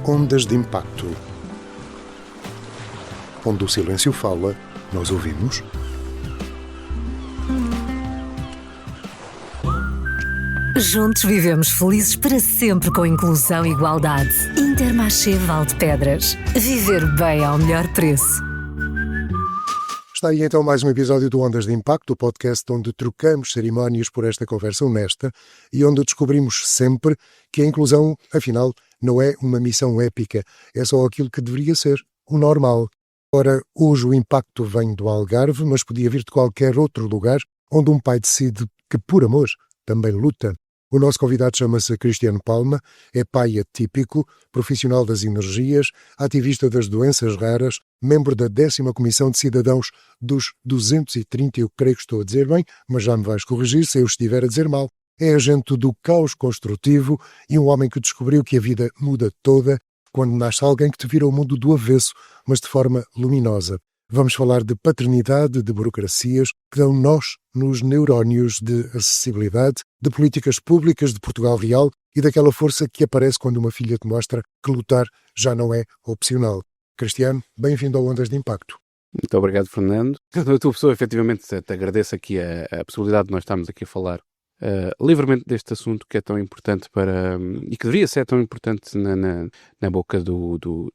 Ondas de Impacto. Onde o silêncio fala, nós ouvimos. Juntos vivemos felizes para sempre com inclusão e igualdade. Intermarché Valdepedras. Viver bem ao melhor preço. Está aí então mais um episódio do Ondas de Impacto, o podcast onde trocamos cerimónias por esta conversa honesta e onde descobrimos sempre que a inclusão, afinal, não é uma missão épica, é só aquilo que deveria ser, o normal. Ora, hoje o impacto vem do Algarve, mas podia vir de qualquer outro lugar onde um pai decide que, por amor, também luta. O nosso convidado chama-se Cristiano Palma, é pai atípico, profissional das energias, ativista das doenças raras, membro da 10ª Comissão de Cidadãos dos 230, eu creio que estou a dizer bem, mas já me vais corrigir se eu estiver a dizer mal. É agente do caos construtivo e um homem que descobriu que a vida muda toda quando nasce alguém que te vira o mundo do avesso, mas de forma luminosa. Vamos falar de paternidade, de burocracias que dão nós nos neurónios de acessibilidade, de políticas públicas de Portugal Real e daquela força que aparece quando uma filha te mostra que lutar já não é opcional. Cristiano, bem-vindo ao Ondas de Impacto. Muito obrigado, Fernando. A tua pessoa, efetivamente, te agradeço aqui a possibilidade de nós estarmos aqui a falar livremente deste assunto que é tão importante e que deveria ser tão importante na boca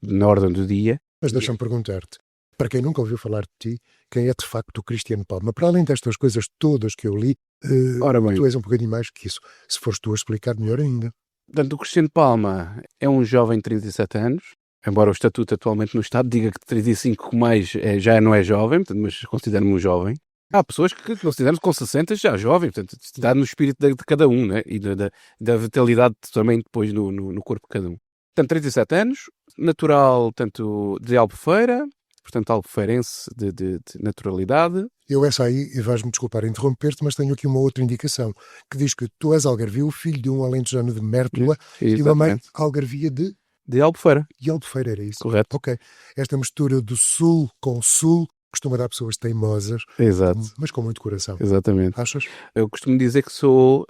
na ordem do dia. Mas deixa-me perguntar-te, para quem nunca ouviu falar de ti, quem é de facto o Cristiano Palma? Para além destas coisas todas que eu li, tu és um bocadinho mais que isso. Se fores tu a explicar, melhor ainda. Portanto, o Cristiano Palma é um jovem de 37 anos, embora o estatuto atualmente no Estado diga que 35 mais já não é jovem, portanto, mas considero-me um jovem. Há pessoas que consideram com 60 já jovem, portanto, está no espírito de cada um, né? E da vitalidade também depois no corpo de cada um. Portanto, 37 anos, natural tanto de Albufeira, portanto, albufeirense de naturalidade. Eu essa aí, e vais-me desculpar interromper-te, mas tenho aqui uma outra indicação, que diz que tu és algarvio, filho de um alentejano de Mértola e uma mãe algarvia de Albufeira. De Albufeira, era isso? Correto. Ok. Esta mistura do sul com sul costuma dar pessoas teimosas, exato, mas com muito coração. Exatamente. Achas? Eu costumo dizer que sou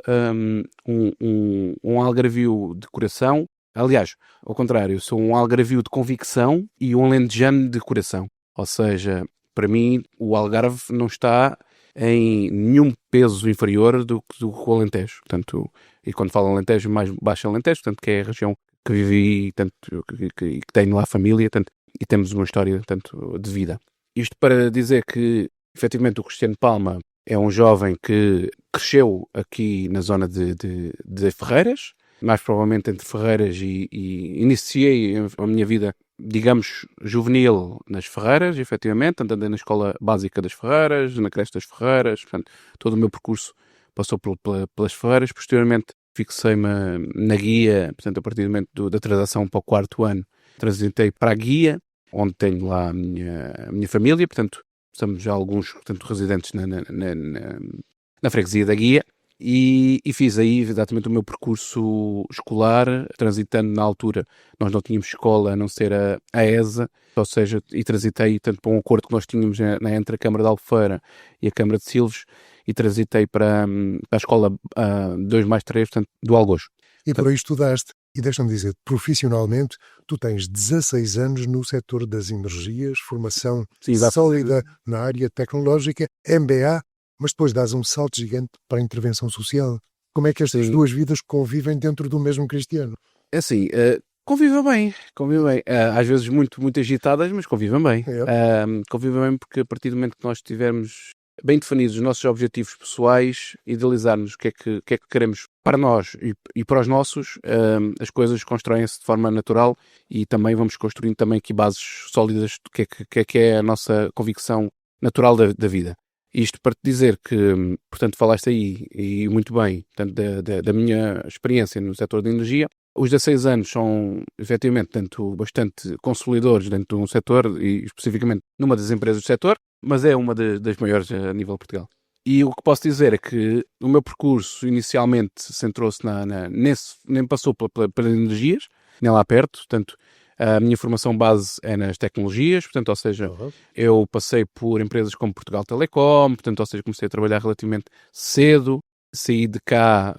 um algarvio de coração. Aliás, ao contrário, eu sou um algarvio de convicção e um alentejano de coração. Ou seja, para mim, o Algarve não está em nenhum peso inferior do que o Alentejo. Portanto, e quando falo Alentejo, mais baixo Alentejo, portanto, que é a região que vivi, tanto, que tenho lá família, tanto, e temos uma história tanto de vida. Isto para dizer que, efetivamente, o Cristiano Palma é um jovem que cresceu aqui na zona de Ferreiras, mais provavelmente entre Ferreiras e iniciei a minha vida, digamos, juvenil nas Ferreiras, efetivamente, andando na escola básica das Ferreiras, na creche das Ferreiras, portanto, todo o meu percurso passou pelas Ferreiras. Posteriormente, fixei-me na Guia, portanto, a partir do momento da transação para o 4º ano, transitei para a Guia, onde tenho lá a minha família, portanto, somos já alguns, portanto, residentes na freguesia da Guia. E fiz aí exatamente o meu percurso escolar, transitando na altura, nós não tínhamos escola a não ser a ESA, ou seja, e transitei tanto para um acordo que nós tínhamos entre a Câmara de Albufeira e a Câmara de Silves, e transitei para a escola 2+3, portanto, do Algojo. E por aí estudaste, e deixa-me dizer, profissionalmente, tu tens 16 anos no setor das energias, formação sólida na área tecnológica, MBA, mas depois dás um salto gigante para a intervenção social. Como é que estas duas vidas convivem dentro do mesmo Cristiano? É assim, convivem bem. Às vezes muito, muito agitadas, mas convivem bem. Convivem bem porque a partir do momento que nós tivermos bem definidos os nossos objetivos pessoais, idealizarmos o que é que queremos para nós e para os nossos, as coisas constroem-se de forma natural e também vamos construindo também aqui bases sólidas do que é a nossa convicção natural da vida. Isto para te dizer que, portanto, falaste aí, e muito bem, portanto, da minha experiência no setor de energia. Os 16 anos são, efetivamente, tanto bastante consolidadores dentro de um setor, e especificamente numa das empresas do setor, mas é uma das maiores a nível de Portugal. E o que posso dizer é que o meu percurso inicialmente centrou-se nem passou pelas energias, nem lá perto, portanto, a minha formação base é nas tecnologias, portanto, ou seja, eu passei por empresas como Portugal Telecom, portanto, ou seja, comecei a trabalhar relativamente cedo, saí de cá,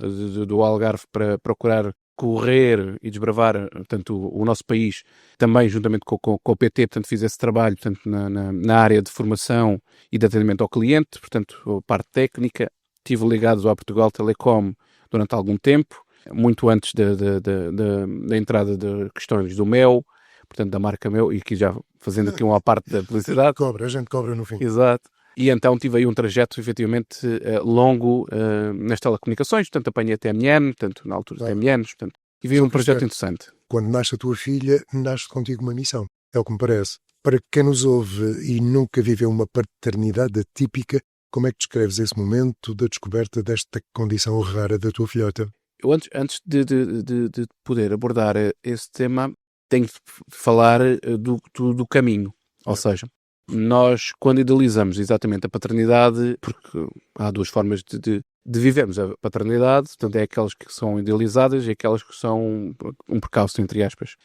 do Algarve, para procurar correr e desbravar, portanto, o nosso país, também juntamente com o PT, portanto, fiz esse trabalho, portanto, na área de formação e de atendimento ao cliente, portanto, a parte técnica. Estive ligado ao Portugal Telecom durante algum tempo, muito antes da entrada de questões do Mel, portanto, da marca Mel, e aqui já fazendo aqui uma parte da publicidade. A gente cobra no fim. Exato. E então tive aí um trajeto, efetivamente, longo nas telecomunicações, portanto, apanhei a TMN, portanto, na altura TMNs, portanto, tive aí um projeto interessante. Quando nasce a tua filha, nasce contigo uma missão, é o que me parece. Para quem nos ouve e nunca viveu uma paternidade atípica, como é que descreves esse momento da descoberta desta condição rara da tua filhota? Eu antes de poder abordar esse tema, tenho de falar do caminho, ou seja, nós, quando idealizamos exatamente a paternidade, porque há duas formas de vivermos a paternidade, portanto, é aquelas que são idealizadas e aquelas que são um percalço, entre aspas.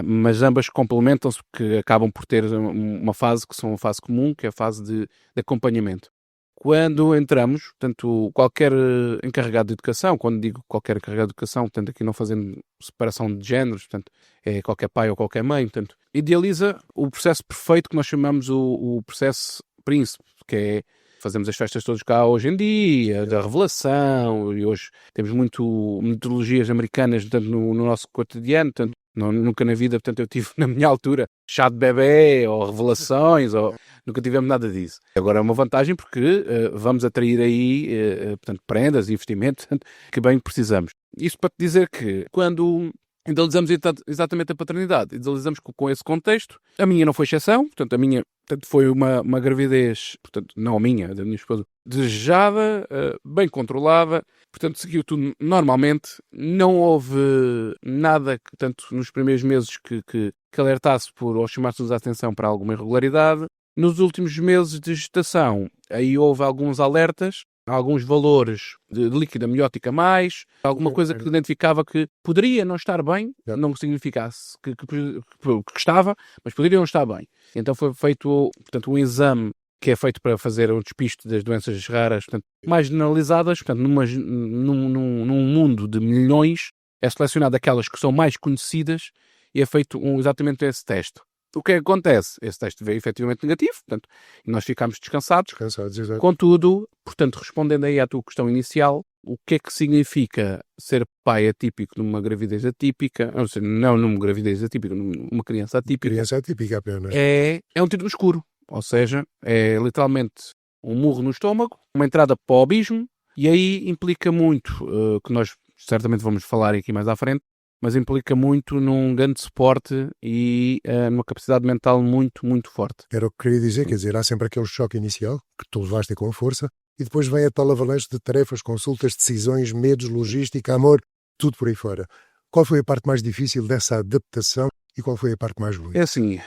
Mas ambas complementam-se porque acabam por ter uma fase que são uma fase comum, que é a fase de acompanhamento. Quando entramos, portanto, qualquer encarregado de educação, quando digo qualquer encarregado de educação, portanto, aqui não fazendo separação de géneros, portanto, é qualquer pai ou qualquer mãe, portanto, idealiza o processo perfeito que nós chamamos o processo príncipe, que é, fazemos as festas todas cá hoje em dia, da revelação, e hoje temos muito metodologias americanas, portanto, no nosso cotidiano, portanto, nunca na vida, portanto, eu tive na minha altura chá de bebê ou revelações, ou nunca tivemos nada disso. Agora é uma vantagem porque vamos atrair aí, portanto, prendas e investimentos que bem precisamos. Isso para te dizer que quando idealizamos exatamente a paternidade, idealizamos com esse contexto, a minha não foi exceção, portanto, a minha foi uma gravidez, portanto, não a minha, da minha esposa, desejada, bem controlada, portanto, seguiu tudo normalmente, não houve nada, tanto nos primeiros meses que alertasse ou chamasse-nos a atenção para alguma irregularidade. Nos últimos meses de gestação, aí houve alguns alertas, alguns valores de líquido amniótico a mais, alguma coisa que identificava que poderia não estar bem, não significasse que estava, mas poderia não estar bem. Então foi feito, portanto, um exame que é feito para fazer um despiste das doenças raras, portanto, mais generalizadas, portanto, num mundo de milhões, é selecionado aquelas que são mais conhecidas e é feito exatamente esse teste. O que é que acontece? Esse teste veio efetivamente negativo, portanto, e nós ficámos descansados. Exato. Contudo, portanto, respondendo aí à tua questão inicial, o que é que significa ser pai atípico numa gravidez atípica, ou seja, não numa gravidez atípica, numa criança atípica? Criança atípica apenas. É um tiro no escuro, ou seja, é literalmente um murro no estômago, uma entrada para o abismo, e aí implica muito, que nós certamente vamos falar aqui mais à frente, mas implica muito num grande suporte e numa capacidade mental muito, muito forte. Era o que queria dizer, quer dizer, há sempre aquele choque inicial, que tu levaste com força, e depois vem a tal avalanche de tarefas, consultas, decisões, medos, logística, amor, tudo por aí fora. Qual foi a parte mais difícil dessa adaptação e qual foi a parte mais bonita? É assim,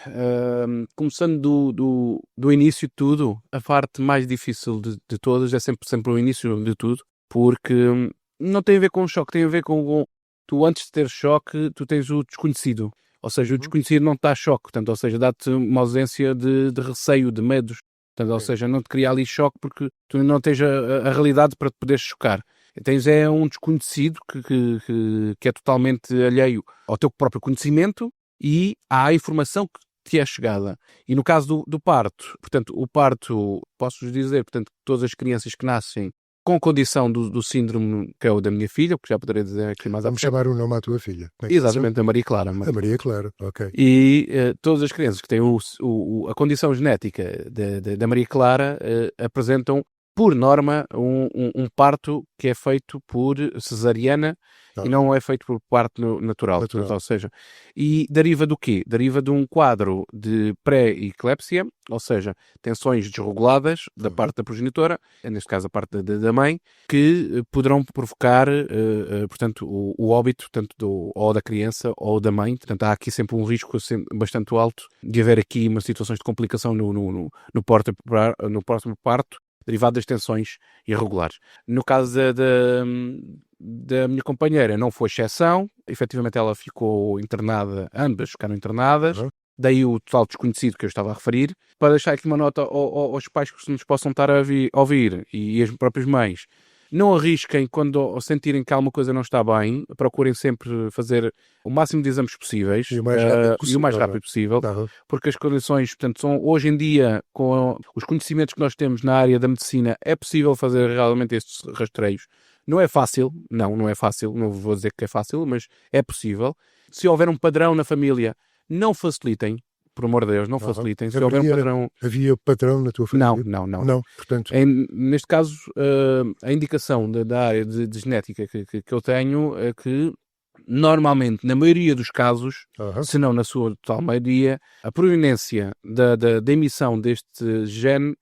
começando do início de tudo, a parte mais difícil de todas é sempre o início de tudo, porque não tem a ver com o choque, tem a ver com tu antes de ter choque, tu tens o desconhecido. Ou seja, o desconhecido não te dá choque, portanto, ou seja, dá-te uma ausência de receio, de medos. Portanto, ou seja, não te cria ali choque porque tu não tens a realidade para te poderes chocar. Tens um desconhecido que é totalmente alheio ao teu próprio conhecimento e à informação que te é chegada. E no caso do parto, portanto, o parto, posso-vos dizer, portanto, todas as crianças que nascem com condição do síndrome que é o da minha filha, porque já poderei dizer aqui mais à frente. Vamos chamar o nome à tua filha. Exatamente, a Maria Clara. A Maria Clara, ok. E todas as crianças que têm a condição genética da Maria Clara apresentam, por norma, um parto que é feito por cesariana e não é feito por parto natural. Portanto, ou seja, e deriva do quê? Deriva de um quadro de pré-eclépsia, ou seja, tensões desreguladas da parte da progenitora, neste caso a parte da mãe, que poderão provocar, portanto, o óbito, tanto ou da criança ou da mãe. Portanto, há aqui sempre um risco bastante alto de haver aqui umas situações de complicação no próximo parto, derivado das tensões irregulares. No caso da minha companheira não foi exceção, efetivamente ela ficou internada, ambas ficaram internadas, daí o total desconhecido que eu estava a referir, para deixar aqui uma nota aos pais que nos possam estar a ouvir e as próprias mães. não arrisquem quando sentirem que alguma coisa não está bem, procurem sempre fazer o máximo de exames possíveis E o mais rápido possível, e o mais não é? rápido possível, Aham. porque as condições, portanto, são hoje em dia, com os conhecimentos que nós temos na área da medicina, é possível fazer realmente estes rastreios. Não é fácil, não é fácil, não vou dizer que é fácil, mas é possível. Se houver um padrão na família, não facilitem, por amor de Deus, não Aham. facilitem. Se houver um padrão... Havia patrão na tua família? Não. Não, portanto... Neste caso, a indicação da área de genética que eu tenho é que, normalmente, na maioria dos casos, Aham. se não na sua total maioria, a proveniência da emissão deste gene,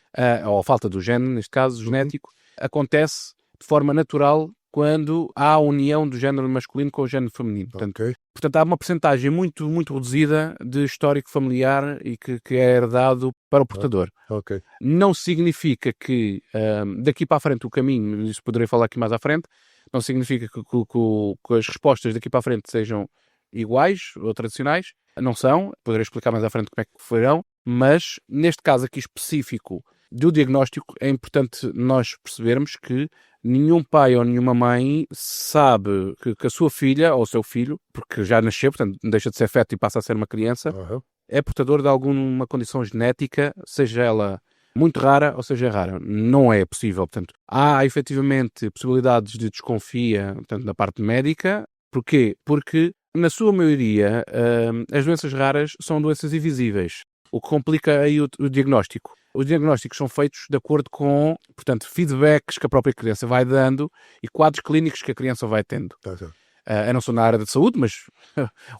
ou a falta do gene, neste caso, genético, acontece de forma natural quando há a união do género masculino com o género feminino. Ok. Portanto, há uma percentagem muito, muito reduzida de histórico familiar e que é herdado para o portador. Ok. Não significa que daqui para a frente o caminho, isso poderei falar aqui mais à frente, não significa que as respostas daqui para a frente sejam iguais ou tradicionais. Não são, poderei explicar mais à frente como é que farão, mas neste caso aqui específico do diagnóstico é importante nós percebermos que nenhum pai ou nenhuma mãe sabe que a sua filha ou o seu filho, porque já nasceu, portanto deixa de ser feto e passa a ser uma criança, Aham. é portador de alguma condição genética, seja ela muito rara ou seja rara. Não é possível. Portanto, há efetivamente possibilidades de desconfia, portanto, da parte médica. Porquê? Porque, na sua maioria, as doenças raras são doenças invisíveis, o que complica aí o diagnóstico. Os diagnósticos são feitos de acordo com, portanto, feedbacks que a própria criança vai dando e quadros clínicos que a criança vai tendo. Tá. Eu não sou na área da saúde, mas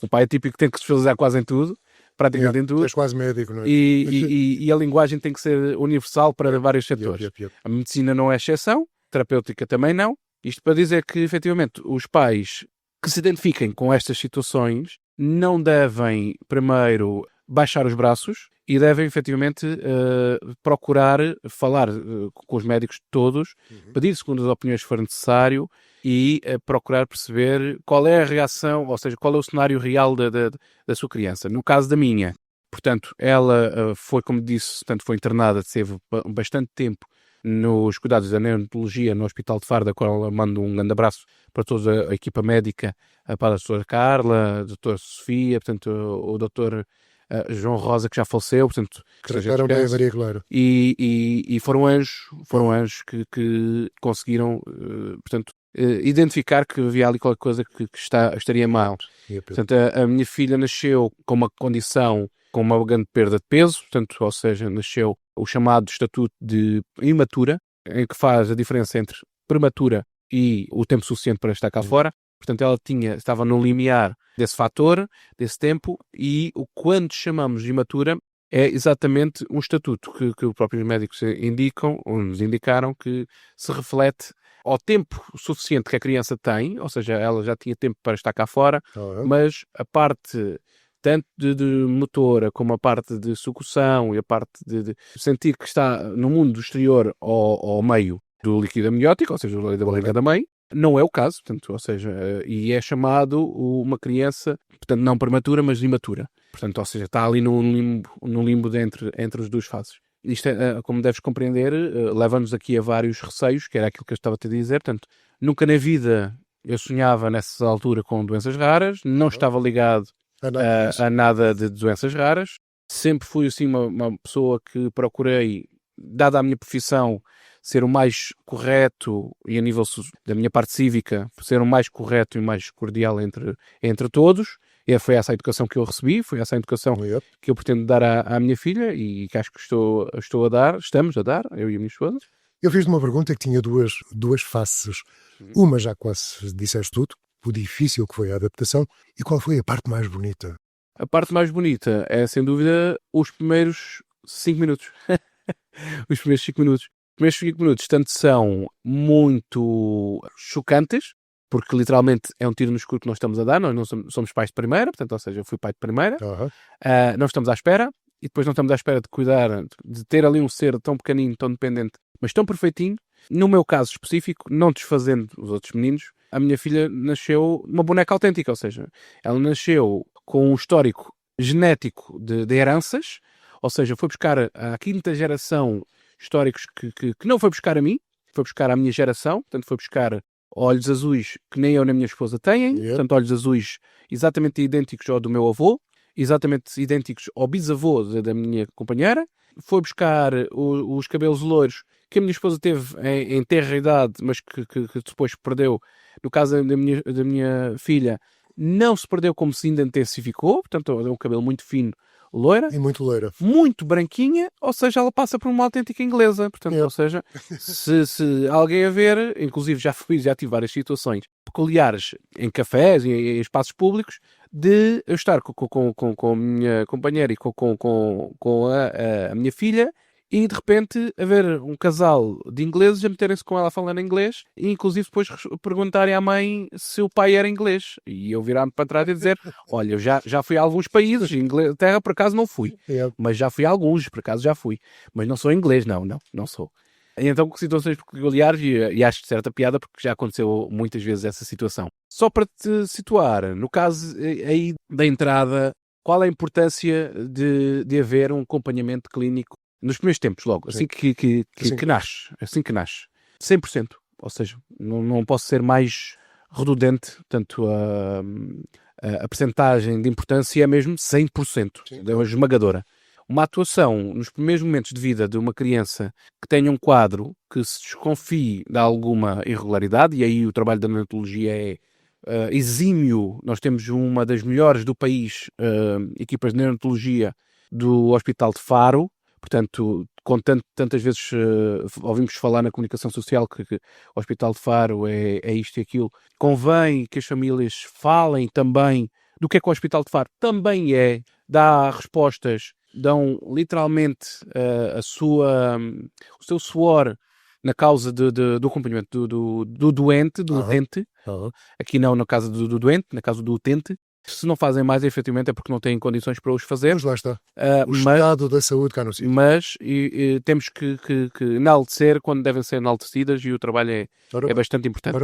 o pai é típico que tem que se especializar quase em tudo, praticamente em tudo. És quase médico, não é? E a linguagem tem que ser universal para vários setores. Yep. A medicina não é exceção, terapêutica também não. Isto para dizer que, efetivamente, os pais que se identifiquem com estas situações não devem, primeiro, baixar os braços e devem, efetivamente, procurar falar com os médicos todos, pedir segundas opiniões se for necessário e procurar perceber qual é a reação, ou seja, qual é o cenário real da sua criança. No caso da minha, portanto, ela foi, como disse, portanto, foi internada, teve bastante tempo nos cuidados da neonatologia no Hospital de Faro, da qual eu mando um grande abraço para toda a equipa médica, para a doutora Carla, a doutora Sofia, portanto, o doutor João Rosa, que já faleceu, portanto, que Trataram bem a Maria Clara. e foram anjos que conseguiram, portanto, identificar que havia ali qualquer coisa que estaria mal. Portanto, a minha filha nasceu com uma condição, com uma grande perda de peso, portanto, ou seja, nasceu o chamado estatuto de imatura, em que faz a diferença entre prematura e o tempo suficiente para estar cá fora. Portanto, ela estava no limiar desse fator, desse tempo, e quando chamamos de imatura é exatamente um estatuto que os próprios médicos indicam, ou nos indicaram, que se reflete ao tempo suficiente que a criança tem, ou seja, ela já tinha tempo para estar cá fora, mas a parte tanto de motora como a parte de sucção e a parte de sentir que está no mundo exterior ao meio do líquido amniótico, ou seja, da barriga da mãe, não é o caso, portanto, ou seja, e é chamado uma criança, portanto, não prematura, mas imatura. Portanto, ou seja, está ali num limbo entre as duas fases. Isto, como deves compreender, leva-nos aqui a vários receios, que era aquilo que eu estava a te dizer. Portanto, nunca na vida eu sonhava nessa altura com doenças raras, não estava ligado a nada de doenças raras. Sempre fui assim uma pessoa que procurei, dada a minha profissão, ser o mais correto e a nível da minha parte cívica, ser o mais correto e o mais cordial entre todos. E foi essa a educação que eu recebi, foi essa a educação que eu pretendo dar à minha filha e que acho que estamos a dar, eu e a minha esposa. Eu fiz-te uma pergunta que tinha duas faces. Uma já quase disseste tudo, o difícil que foi a adaptação, e qual foi a parte mais bonita? A parte mais bonita é, sem dúvida, os primeiros 5 minutos. Os primeiros 5 minutos. Os primeiros 5 minutos, tanto são muito chocantes, porque literalmente é um tiro no escuro que nós estamos a dar, nós não somos pais de primeira, portanto, ou seja, eu fui pai de primeira, não estamos à espera, e depois não estamos à espera de cuidar, de ter ali um ser tão pequenino, tão dependente, mas tão perfeitinho. No meu caso específico, não desfazendo os outros meninos, a minha filha nasceu uma boneca autêntica, ou seja, ela nasceu com um histórico genético de heranças, ou seja, foi buscar à quinta geração históricos que não foi buscar a mim, foi buscar a minha geração, portanto foi buscar olhos azuis que nem eu nem a minha esposa têm, portanto olhos azuis exatamente idênticos ao do meu avô, exatamente idênticos ao bisavô da minha companheira, foi buscar os cabelos loiros que a minha esposa teve em tenra idade, mas que depois perdeu. No caso da minha filha, não se perdeu como se ainda intensificou, portanto é um cabelo muito fino, loira. E muito loira. Muito branquinha, ou seja, ela passa por uma autêntica inglesa. Portanto, ou seja, se alguém a ver, inclusive já tive várias situações peculiares em cafés e em espaços públicos, de eu estar com a minha companheira e com a minha filha, e de repente haver um casal de ingleses a meterem-se com ela falando inglês e inclusive depois perguntarem à mãe se o pai era inglês. E eu virar-me para trás e dizer, olha, eu já fui a alguns países, Inglaterra por acaso não fui, mas já fui a alguns, por acaso já fui, mas não sou inglês, não sou. E então com situações peculiares, e acho de certa piada porque já aconteceu muitas vezes essa situação. Só para te situar, no caso aí da entrada, qual é a importância de haver um acompanhamento clínico nos primeiros tempos, logo, assim que nasce, 100%, ou seja, não posso ser mais redundante, portanto a percentagem de importância é mesmo 100%, é esmagadora. Uma atuação nos primeiros momentos de vida de uma criança que tenha um quadro que se desconfie de alguma irregularidade, e aí o trabalho da neonatologia é exímio. Nós temos uma das melhores do país, equipas de neonatologia do Hospital de Faro. Portanto, tantas vezes ouvimos falar na comunicação social que o Hospital de Faro é isto e aquilo. Convém que as famílias falem também do que é que o Hospital de Faro também dá respostas, dão literalmente o seu suor na causa do acompanhamento do doente, do utente. Aqui não na casa do doente, na casa do utente. Se não fazem mais, efetivamente, é porque não têm condições para os fazer. Mas lá está. O estado da saúde cá no sítio. Mas temos que enaltecer quando devem ser enaltecidas, e o trabalho é bastante importante.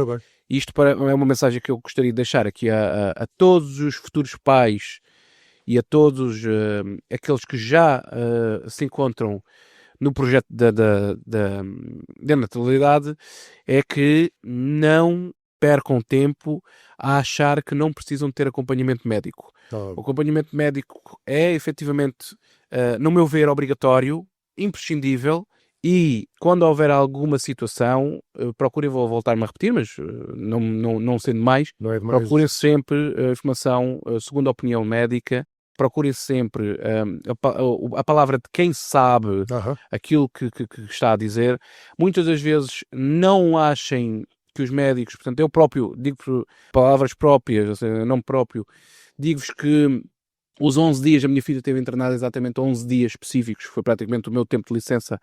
Isto é uma mensagem que eu gostaria de deixar aqui a todos os futuros pais e a todos aqueles que já se encontram no projeto da natalidade, é que não percam tempo a achar que não precisam ter acompanhamento médico. O acompanhamento médico é efetivamente, no meu ver, obrigatório, imprescindível, e quando houver alguma situação, procurem, vou voltar-me a repetir, mas não sendo mais, procurem sempre informação, segunda opinião médica, procurem sempre a palavra de quem sabe aquilo que está a dizer. Muitas das vezes não achem que os médicos, portanto, eu próprio digo por palavras próprias, ou seja, nome próprio, digo-vos que os 11 dias, a minha filha teve internada exatamente 11 dias específicos, foi praticamente o meu tempo de licença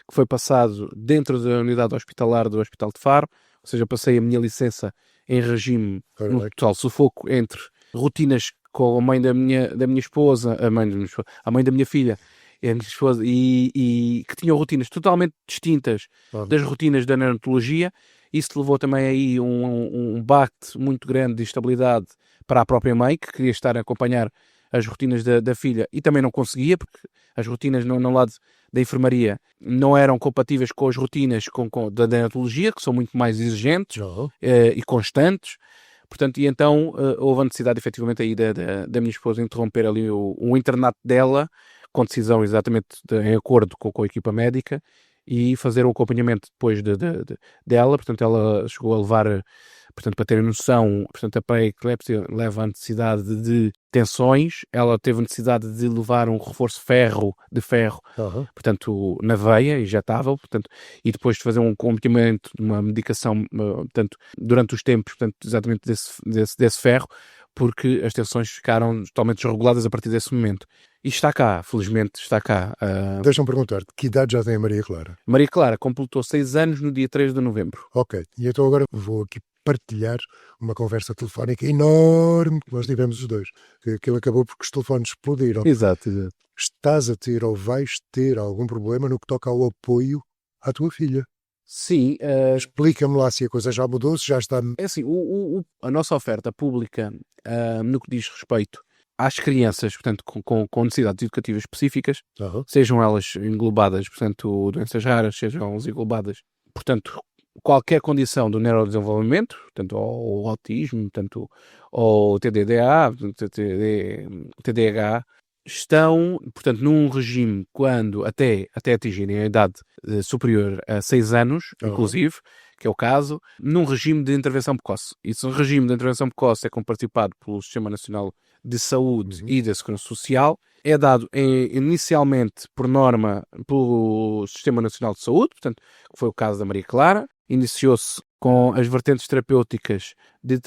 que foi passado dentro da unidade hospitalar do Hospital de Faro, ou seja, passei a minha licença em regime no total sufoco entre rotinas com a mãe da minha esposa, a mãe da minha filha, a minha esposa, e que tinham rotinas totalmente distintas das rotinas da neonatologia. Isso levou também aí um baque muito grande de instabilidade para a própria mãe, que queria estar a acompanhar as rotinas da filha e também não conseguia, porque as rotinas no lado da enfermaria não eram compatíveis com as rotinas da neonatologia, que são muito mais exigentes e constantes. Portanto, e então houve a necessidade, efetivamente, aí da minha esposa interromper ali o internato dela, com decisão exatamente em acordo com a equipa médica, e fazer o acompanhamento depois dela. Portanto, ela chegou a levar, portanto, para terem noção, portanto, a pré-eclépsia leva a necessidade de tensões, ela teve necessidade de levar um reforço de ferro, portanto, na veia, injetável, portanto, e depois de fazer um acompanhamento de uma medicação, portanto, durante os tempos, portanto, exatamente desse ferro, porque as tensões ficaram totalmente desreguladas a partir desse momento. E está cá, felizmente está cá. Deixa-me perguntar, que idade já tem a Maria Clara? Maria Clara completou 6 anos no dia 3 de novembro. Ok, e então agora vou aqui partilhar uma conversa telefónica enorme que nós tivemos os dois, que aquilo acabou porque os telefones explodiram. Exato. Estás a ter ou vais ter algum problema no que toca ao apoio à tua filha? Sim. Explica-me lá se a coisa já mudou, se já está... É assim, a nossa oferta pública, no que diz respeito às crianças, portanto, com necessidades educativas específicas, sejam elas englobadas, portanto, doenças raras, sejam elas englobadas, portanto, qualquer condição do neurodesenvolvimento, portanto, ou autismo, portanto, ou TDDA, TDAH, estão, portanto, num regime quando até atingirem a idade superior a 6 anos, inclusive, que é o caso, num regime de intervenção precoce. Esse regime de intervenção precoce é compartilhado pelo Sistema Nacional de Saúde e da Segurança Social, é dado inicialmente, por norma, pelo Sistema Nacional de Saúde, portanto, que foi o caso da Maria Clara. Iniciou-se com as vertentes terapêuticas de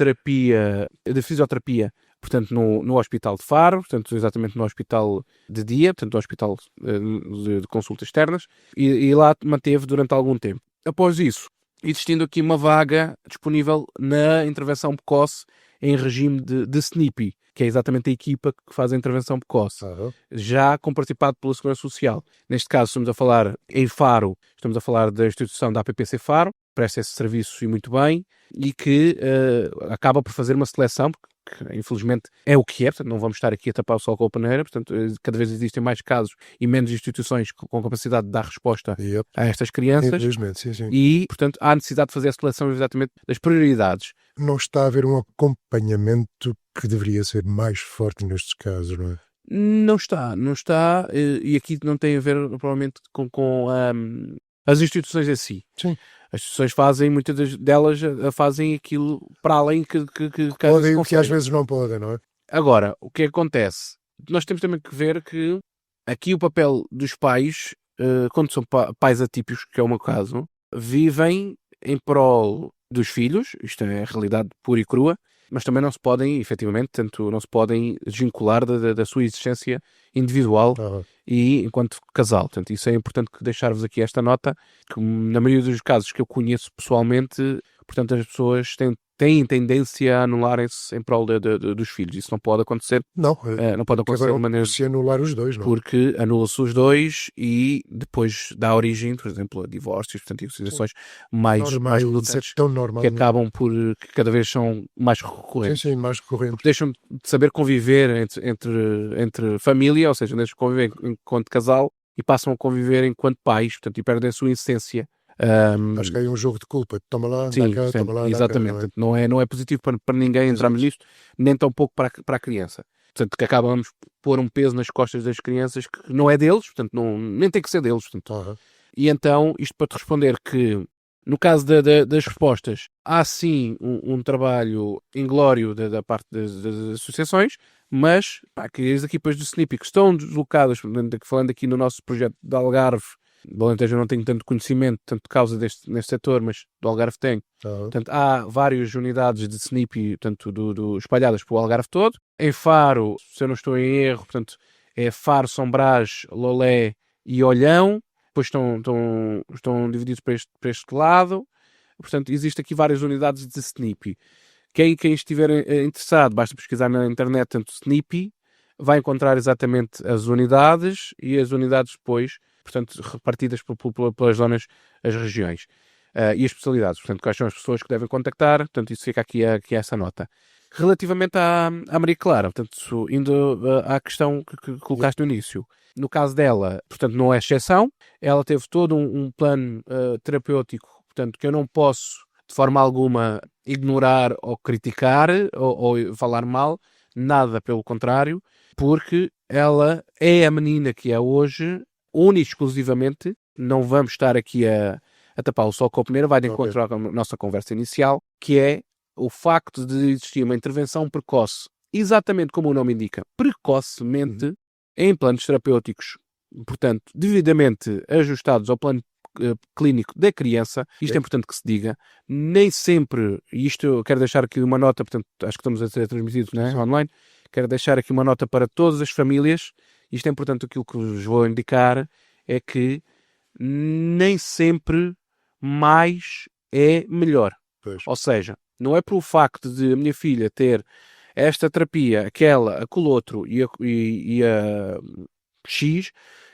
fisioterapia, portanto, no Hospital de Faro, portanto, exatamente no Hospital de Dia, portanto, no Hospital de Consultas Externas, e lá manteve durante algum tempo. Após isso, existindo aqui uma vaga disponível na intervenção precoce em regime de SNIPI, que é exatamente a equipa que faz a intervenção precoce, já compartilhado pela Segurança Social. Neste caso, estamos a falar em Faro, estamos a falar da instituição da APPC Faro, presta esse serviço e muito bem, e que acaba por fazer uma seleção, porque infelizmente é o que é, portanto não vamos estar aqui a tapar o sol com a peneira, portanto cada vez existem mais casos e menos instituições com capacidade de dar resposta a estas crianças. Infelizmente, sim. E, portanto, há necessidade de fazer a seleção exatamente das prioridades. Não está a haver um acompanhamento que deveria ser mais forte nestes casos, não é? Não está, e aqui não tem a ver provavelmente com as instituições em si. Sim. As instituições fazem, muitas delas fazem aquilo para além que podem, o que às vezes não podem, não é? Agora, o que acontece? Nós temos também que ver que aqui o papel dos pais, quando são pais atípicos, que é o meu caso, vivem em prol dos filhos, isto é a realidade pura e crua, mas também não se podem, efetivamente, tanto não se podem desvincular da sua existência individual e enquanto casal. Portanto, isso é importante deixar-vos aqui esta nota, que na maioria dos casos que eu conheço pessoalmente, portanto, as pessoas têm tendência a anularem-se em prol dos filhos. Isso não pode acontecer. Não pode acontecer de maneira... Se anular os dois, não? Porque anula-se os dois e depois dá origem, por exemplo, a divórcios, portanto, a situações mais relutantes, que acabam que cada vez são mais recorrentes. Sim, mais recorrentes. Porque deixam de saber conviver entre família, ou seja, deixam de conviver enquanto casal e passam a conviver enquanto pais, portanto, e perdem a sua essência. Acho que é um jogo de culpa. Toma lá, sim, dá cá, toma lá, exatamente. Dá cá, não é positivo para ninguém entrarmos nisto, nem tão pouco para a criança. Portanto, que acabamos por pôr um peso nas costas das crianças que não é deles, portanto, nem tem que ser deles. Portanto. E então, isto para te responder que, no caso das respostas, há sim um trabalho inglório da parte das associações, mas que as equipas do SNIPI que estão deslocadas, falando aqui no nosso projeto de Algarve, do Alentejo eu não tenho tanto conhecimento, tanto de causa neste setor, mas do Algarve tenho. Portanto, há várias unidades de SNIPI, portanto, espalhadas pelo Algarve todo. Em Faro, se eu não estou em erro, portanto, é Faro, São Brás, Lolé e Olhão. Depois estão divididos para este lado. Portanto, existem aqui várias unidades de SNIPI. Quem estiver interessado, basta pesquisar na internet, tanto SNIPI, vai encontrar exatamente as unidades e as unidades depois, portanto, repartidas pelas zonas, as regiões e as especialidades. Portanto, quais são as pessoas que devem contactar. Portanto, isso fica aqui essa nota. Relativamente à Maria Clara, portanto, indo à questão que colocaste no início. No caso dela, portanto, não é exceção. Ela teve todo um plano terapêutico, portanto, que eu não posso, de forma alguma, ignorar ou criticar ou falar mal. Nada, pelo contrário, porque ela é a menina que é hoje, única e exclusivamente. Não vamos estar aqui a tapar o sol com a peneira, vai de encontro à nossa conversa inicial, que é o facto de existir uma intervenção precoce, exatamente como o nome indica, precocemente, em planos terapêuticos, portanto, devidamente ajustados ao plano clínico da criança. Isto é importante que se diga. Nem sempre, e isto eu quero deixar aqui uma nota, portanto, acho que estamos a ser transmitidos, né, online, quero deixar aqui uma nota para todas as famílias. Isto é importante, aquilo que vos vou indicar é que nem sempre mais é melhor. Ou seja, não é pelo facto de a minha filha ter esta terapia, aquela, aquele outro e a X,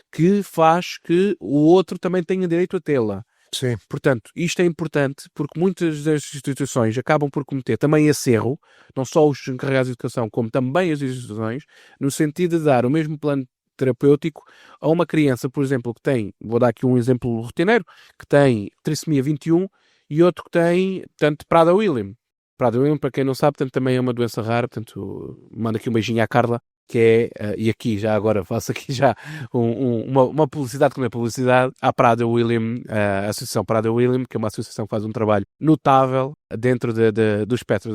que faz que o outro também tenha direito a tê-la. Sim. Portanto, isto é importante porque muitas das instituições acabam por cometer também esse erro, não só os encarregados de educação, como também as instituições, no sentido de dar o mesmo plano terapêutico a uma criança, por exemplo, que tem, vou dar aqui um exemplo rotineiro, que tem trissomia 21 e outro que tem, portanto, Prader-Willi. Prader-Willi, para quem não sabe, portanto, também é uma doença rara, portanto, mando aqui um beijinho à Carla, que é, e aqui já agora faço aqui já uma publicidade que não é publicidade, à Prader-Willi, a Associação Prader-Willi, que é uma associação que faz um trabalho notável dentro do espectro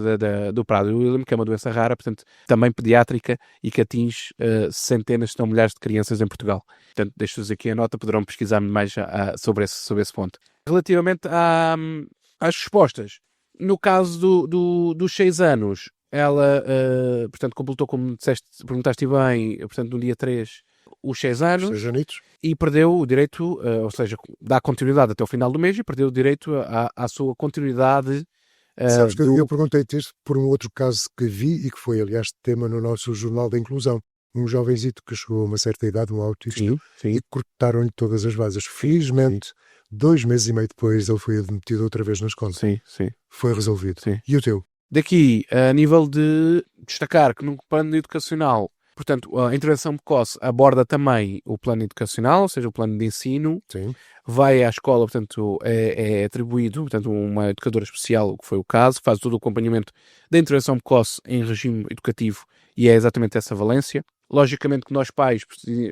do Prader-Willi, que é uma doença rara, portanto, também pediátrica e que atinge centenas, se não milhares de crianças em Portugal. Portanto, deixo-vos aqui a nota, poderão pesquisar mais sobre esse ponto. Relativamente às respostas, no caso dos 6 anos, ela, portanto, completou, como disseste, perguntaste bem, portanto, no dia 3, os 6 anos. 6 anitos. E perdeu o direito, ou seja, dá continuidade até o final do mês e perdeu o direito à sua continuidade. Sabes que eu perguntei-te isto por um outro caso que vi e que foi, aliás, tema no nosso Jornal da Inclusão. Um jovenzito que chegou a uma certa idade, um autista, e cortaram-lhe todas as vasas. Felizmente, 2 meses e meio depois, ele foi admitido outra vez na escola. Sim. Foi resolvido. Sim. E o teu? Daqui, a nível de destacar que no plano educacional, portanto, a intervenção precoce aborda também o plano educacional, ou seja, o plano de ensino. Sim. Vai à escola, portanto, é atribuído, portanto, uma educadora especial, que foi o caso, faz todo o acompanhamento da intervenção precoce em regime educativo e é exatamente essa valência. Logicamente que nós pais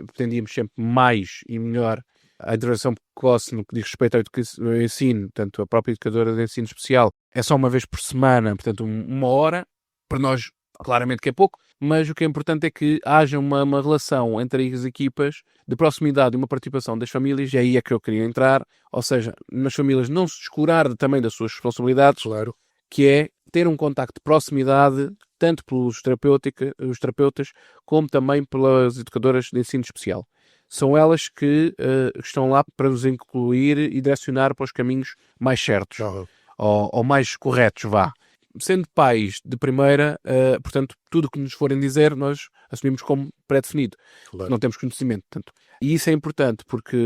pretendíamos sempre mais e melhor a intervenção precoce no que diz respeito ao ensino, portanto, a própria educadora de ensino especial é só uma vez por semana, portanto, 1 hora, para nós, claramente que é pouco, mas o que é importante é que haja uma relação entre as equipas de proximidade e uma participação das famílias, e aí é que eu queria entrar, ou seja, nas famílias não se descurar também das suas responsabilidades, Claro. que é ter um contacto de proximidade, tanto pelos terapeutas, como também pelas educadoras de ensino especial. São elas que estão lá para nos incluir e direcionar para os caminhos mais certos, ou mais corretos, vá. Sendo pais de primeira, portanto, tudo o que nos forem dizer, nós assumimos como pré-definido. Claro. Não temos conhecimento, portanto. E isso é importante, porque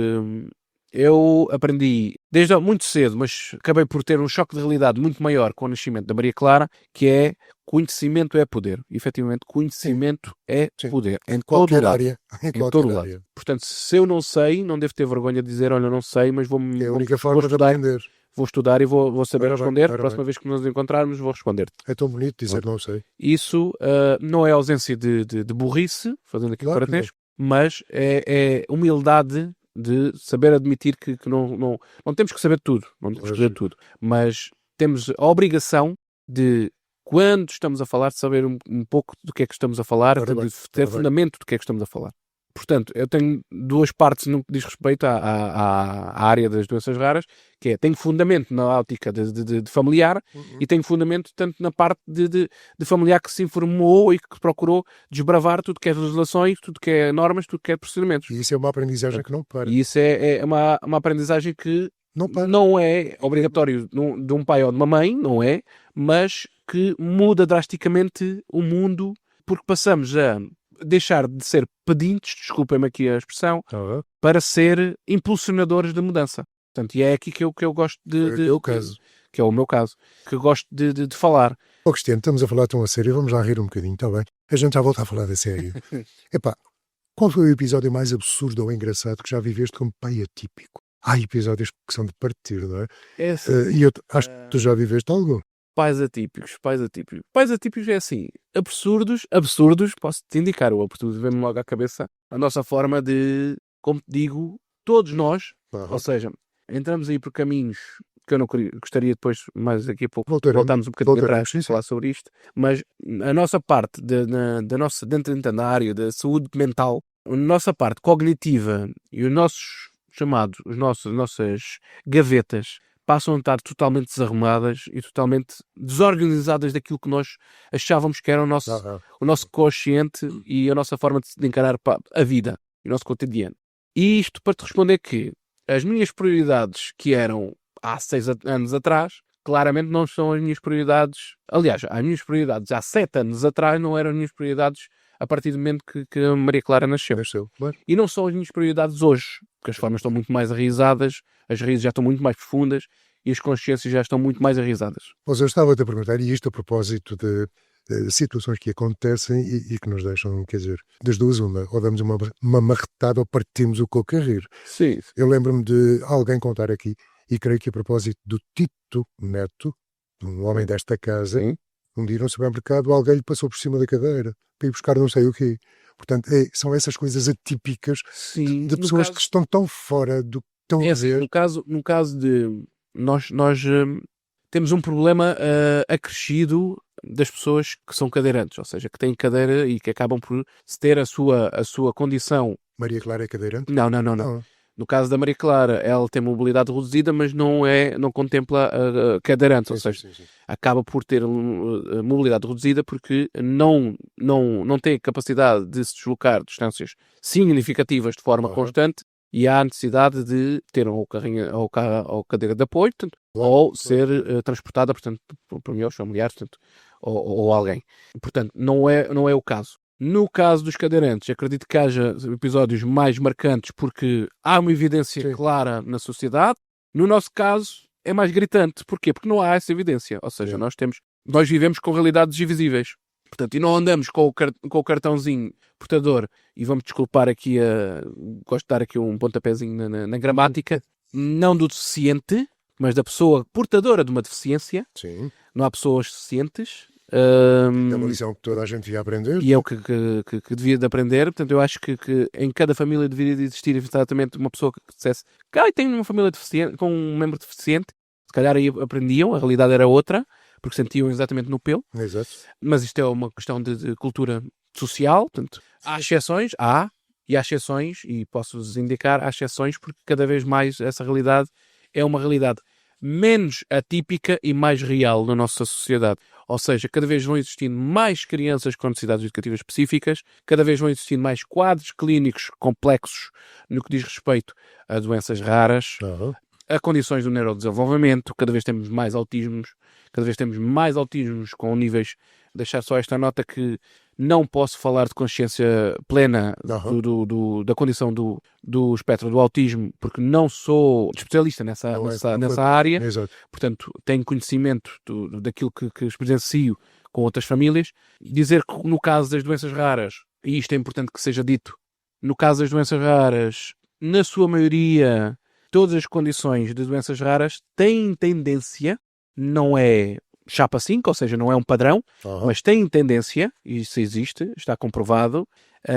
eu aprendi desde muito cedo, mas acabei por ter um choque de realidade muito maior com o nascimento da Maria Clara, que é conhecimento é poder. E, efetivamente, conhecimento é poder. Em qualquer todo lado. área. Em todo qualquer lado. área. Portanto, se eu não sei, não devo ter vergonha de dizer, olha, não sei, mas É a única vou forma de estudar. aprender. Vou estudar e vou saber Ora bem, responder. ora Próxima bem. vez que nos encontrarmos, vou responder. É tão bonito dizer não sei. Isso não é ausência de burrice, fazendo aqui Claro que paratês, mas é humildade de saber admitir que não temos que saber tudo, não temos que saber tudo, mas temos a obrigação de, quando estamos a falar, de saber um pouco do que é que estamos a falar, Ora bem, de ter ora bem. fundamento do que é que estamos a falar. Portanto, eu tenho 2 partes no que diz respeito à área das doenças raras, que é, tenho fundamento na ótica de familiar e tenho fundamento tanto na parte de familiar que se informou e que procurou desbravar tudo que é legislações, tudo que é normas, tudo que é procedimentos. E isso é uma aprendizagem que não para. E isso é uma aprendizagem que Não para. não é obrigatório de um pai ou de uma mãe, não é, mas que muda drasticamente o mundo, porque passamos a deixar de ser pedintes, desculpem-me aqui a expressão, para ser impulsionadores de mudança. Portanto, e é aqui que eu gosto que é o meu caso, que eu gosto de falar. Cristiano, estamos a falar tão a sério, vamos lá rir um bocadinho, está bem? A gente já volta a falar a sério. Epá, qual foi o episódio mais absurdo ou engraçado que já viveste como pai atípico? Há episódios que são de partir, não é? E eu acho que tu já viveste algum. Pais atípicos. Pais atípicos é assim, absurdos, posso-te indicar, o absurdo vem-me logo à cabeça, a nossa forma de, como te digo, todos nós, ou seja, entramos aí por caminhos que eu não gostaria depois, mais daqui a pouco, voltarmos um bocadinho atrás a falar sobre isto, mas a nossa parte da nossa, dentro da área da saúde mental, a nossa parte cognitiva e os nossos chamados, as nossas gavetas, passam a estar totalmente desarrumadas e totalmente desorganizadas daquilo que nós achávamos que era o nosso consciente e a nossa forma de encarar a vida e o nosso cotidiano. E isto para te responder que as minhas prioridades que eram há 6 anos atrás, claramente não são as minhas prioridades. Aliás, as minhas prioridades há 7 anos atrás não eram as minhas prioridades a partir do momento que a Maria Clara nasceu. E não são as minhas prioridades hoje, porque as formas estão muito mais enraizadas, as raízes já estão muito mais profundas e as consciências já estão muito mais enraizadas. Pois eu estava-te a perguntar, e isto a propósito de situações que acontecem e que nos deixam, quer dizer, das duas uma, ou damos uma marretada ou partimos o coco a rir. Sim. Eu lembro-me de alguém contar aqui, E creio que a propósito do Tito Neto, um homem desta casa, Sim. um dia no supermercado alguém lhe passou por cima da cadeira para ir buscar não sei o quê. Portanto, são essas coisas atípicas Sim, de pessoas que estão tão fora do que estão a assim, ver. no caso de nós temos um problema acrescido das pessoas que são cadeirantes, ou seja, que têm cadeira e que acabam por ter a sua condição. Maria Clara é cadeirante? Não. No caso da Maria Clara, ela tem mobilidade reduzida, mas não contempla cadeirantes, ou seja, Sim. acaba por ter mobilidade reduzida porque não tem capacidade de se deslocar distâncias significativas de forma constante e há a necessidade de ter ou carrinho ou cadeira de apoio, portanto, ou ser transportada, portanto, por melhores familiares, portanto, ou alguém. Portanto, não é o caso. No caso dos cadeirantes, acredito que haja episódios mais marcantes porque há uma evidência clara na sociedade. No nosso caso, é mais gritante. Porquê? Porque não há essa evidência. Ou seja, nós vivemos com realidades invisíveis. Portanto, e não andamos com o cartãozinho portador, e vamos desculpar aqui, gosto de dar aqui um pontapézinho na gramática, não do deficiente, mas da pessoa portadora de uma deficiência. Sim. Não há pessoas deficientes. É uma lição que toda a gente devia aprender. E é o que devia de aprender. Portanto, eu acho que em cada família deveria de existir exatamente uma pessoa que dissesse que tem uma família deficiente, com um membro deficiente. Se calhar aí aprendiam, a realidade era outra, porque sentiam exatamente no pelo. Exato. Mas isto é uma questão de cultura social. Portanto, há exceções, e há exceções, e posso-vos indicar, há exceções, porque cada vez mais essa realidade é uma realidade menos atípica e mais real na nossa sociedade. Ou seja, cada vez vão existindo mais crianças com necessidades educativas específicas, cada vez vão existindo mais quadros clínicos complexos no que diz respeito a doenças raras, a condições do neurodesenvolvimento, cada vez temos mais autismos, com níveis. Deixar só esta nota que não posso falar de consciência plena da condição do espectro do autismo, porque não sou especialista nessa área. Exato. Portanto, tenho conhecimento daquilo que presencio com outras famílias. Dizer que no caso das doenças raras, e isto é importante que seja dito, no caso das doenças raras, na sua maioria, todas as condições de doenças raras têm tendência, não é chapa 5, ou seja, não é um padrão, mas tem tendência, e isso existe, está comprovado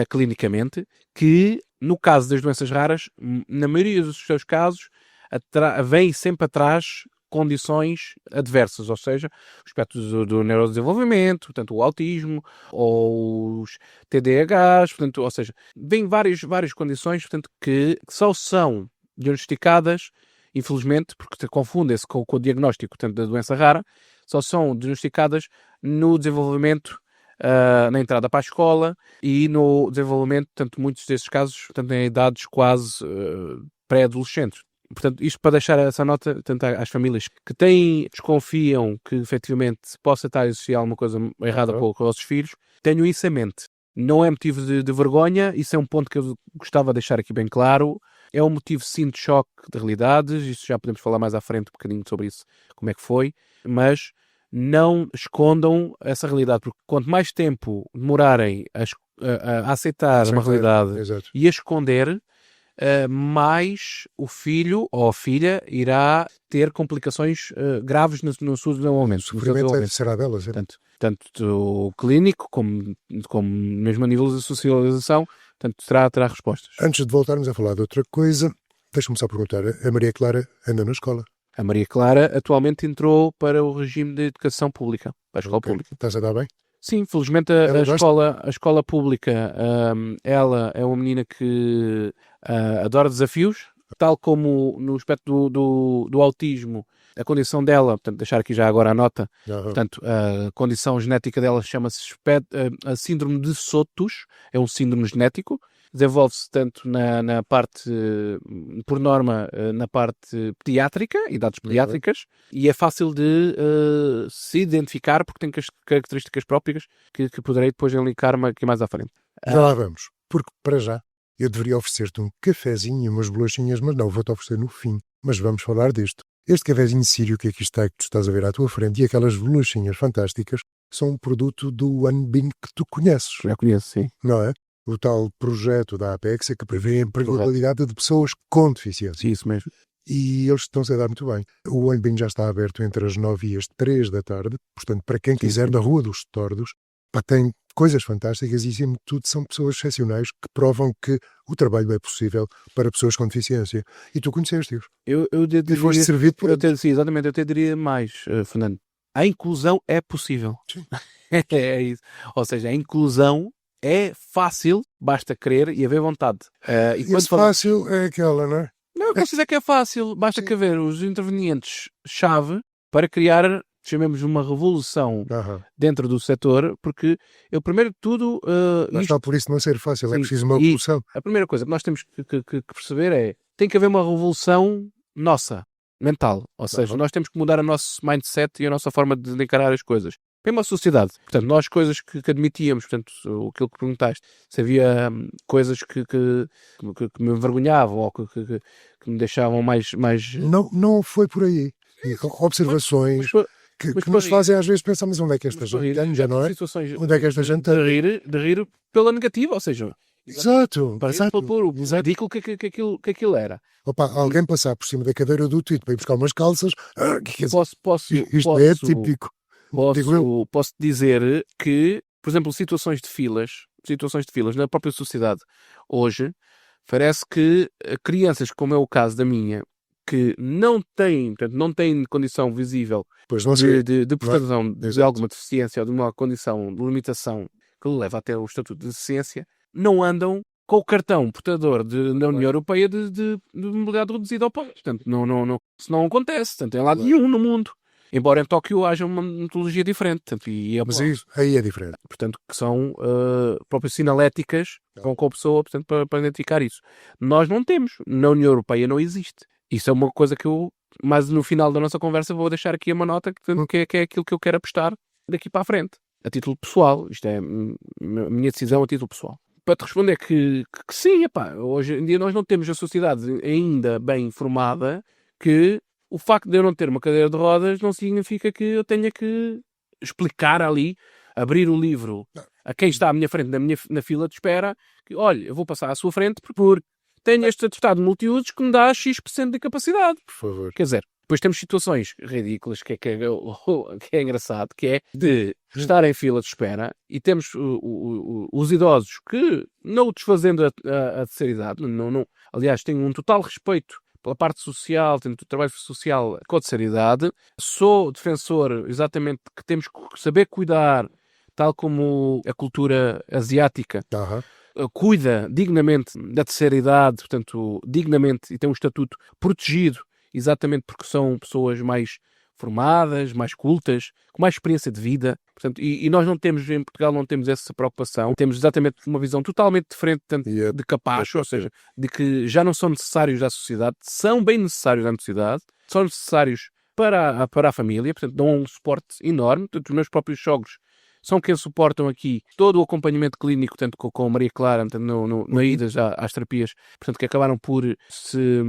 clinicamente, que no caso das doenças raras, na maioria dos seus casos, vem sempre atrás condições adversas, ou seja, os aspectos do neurodesenvolvimento, portanto o autismo, ou os TDAHs, portanto, ou seja, vêm várias condições, portanto, que só são diagnosticadas, infelizmente, porque confundem-se com o diagnóstico, portanto, da doença rara, só são diagnosticadas no desenvolvimento, na entrada para a escola e no desenvolvimento, portanto, muitos desses casos, portanto, em idades quase pré-adolescentes. Portanto, isto para deixar essa nota, portanto, às famílias que desconfiam que efetivamente possa estar a existir alguma coisa errada com os vossos filhos, tenham isso em mente. Não é motivo de vergonha, isso é um ponto que eu gostava de deixar aqui bem claro. É um motivo, sim, de choque de realidades, isso já podemos falar mais à frente um bocadinho sobre isso, como é que foi, mas não escondam essa realidade, porque quanto mais tempo demorarem a aceitar uma realidade e a esconder, mais o filho ou a filha irá ter complicações graves no seu desenvolvimento. O sofrimento será delas. Tanto clínico como mesmo a nível de socialização, portanto, terá respostas. Antes de voltarmos a falar de outra coisa, deixa-me só perguntar, a Maria Clara anda na escola? A Maria Clara atualmente entrou para o regime de educação pública, para a escola pública. Estás a dar bem? Sim, felizmente a escola pública, ela é uma menina que adora desafios, tal como no aspecto do autismo, a condição dela, portanto, deixar aqui já agora a nota, portanto, a condição genética dela chama-se a síndrome de Sotos, é um síndrome genético, desenvolve-se tanto na parte, por norma, na parte pediátrica, idades pediátricas, e é fácil de se identificar porque tem características próprias que poderei depois linkar-me aqui mais à frente. Já lá vamos, porque para já eu deveria oferecer-te um cafezinho e umas bolachinhas, mas não, vou-te oferecer no fim. Mas vamos falar disto. Este cafezinho sírio que aqui está, que tu estás a ver à tua frente, e aquelas bolachinhas fantásticas, são um produto do OneBean que tu conheces. Já conheço, sim. Não é? O tal projeto da Apexa que prevê a empregabilidade de pessoas com deficiência. Sim, isso mesmo. e eles estão-se a dar muito bem. O Olho Bem já está aberto entre as 9 e as 3 da tarde, portanto, para quem quiser, na Rua dos Tordos, tem coisas fantásticas e, acima de tudo, são pessoas excepcionais que provam que o trabalho é possível para pessoas com deficiência. E tu conheceste-os. Eu E foste servido por sim, exatamente, eu até diria mais, Fernando. A inclusão é possível. Sim. É isso. Ou seja, a inclusão é fácil, basta querer e haver vontade. E esse fácil é aquela, não é? Não, eu posso dizer que é fácil, basta que haver os intervenientes-chave para criar, chamemos uma revolução dentro do setor, porque eu, primeiro de tudo... Não está por isso não ser fácil, sim, é preciso uma revolução. A primeira coisa que nós temos que perceber é, tem que haver uma revolução nossa, mental, ou seja, nós temos que mudar o nosso mindset e a nossa forma de encarar as coisas. É uma sociedade. Portanto, nós coisas que admitíamos, portanto, aquilo que perguntaste, se havia coisas que me envergonhavam ou que me deixavam mais... Não foi por aí. Observações que nos fazem às vezes pensar, mas onde é que esta gente já não é? Onde é que esta gente... De rir pela negativa, ou seja... Exato. Parece pelo ridículo que aquilo era. Opa, alguém passar por cima da cadeira do Tito para ir buscar umas calças... Isto é típico. Posso dizer que, por exemplo, situações de filas na própria sociedade hoje, parece que crianças, como é o caso da minha, que não têm condição visível de portação de alguma deficiência ou de uma condição de limitação que leva até o estatuto de deficiência, não andam com o cartão portador da União Europeia de mobilidade reduzida ao país. Portanto, isso não acontece, tanto em lado nenhum no mundo. Embora em Tóquio haja uma metodologia diferente. Portanto, mas isso aí é diferente. Portanto, que são próprias sinaléticas com a pessoa, portanto, para identificar isso. Nós não temos. Na União Europeia não existe. Isso é uma coisa que eu, mais no final da nossa conversa, vou deixar aqui uma nota que é aquilo que eu quero apostar daqui para a frente. A título pessoal. Isto é a minha decisão a título pessoal. Para te responder que sim, hoje em dia nós não temos a sociedade ainda bem formada que o facto de eu não ter uma cadeira de rodas não significa que eu tenha que explicar ali, abrir o livro a quem está à minha frente na fila de espera, que olha, eu vou passar à sua frente porque tenho este atestado de multiusos que me dá X% de capacidade. Por favor. Quer dizer, depois temos situações ridículas que é engraçado, que é de estar em fila de espera e temos os idosos que, não desfazendo a terceira idade, aliás, tenho um total respeito pela parte social, tenho o trabalho social com a terceira idade, sou defensor exatamente que temos que saber cuidar, tal como a cultura asiática cuida dignamente da terceira idade, portanto, dignamente, e tem um estatuto protegido, exatamente porque são pessoas mais formadas, mais cultas, com mais experiência de vida. Portanto, e nós não temos, em Portugal, não temos essa preocupação. Temos exatamente uma visão totalmente diferente de capacho, ou seja, de que já não são necessários à sociedade, são bem necessários à sociedade, são necessários para a família, portanto, dão um suporte enorme. Portanto, os meus próprios sogros são quem suportam aqui todo o acompanhamento clínico, tanto com a Maria Clara, na ida às terapias, portanto, que acabaram por se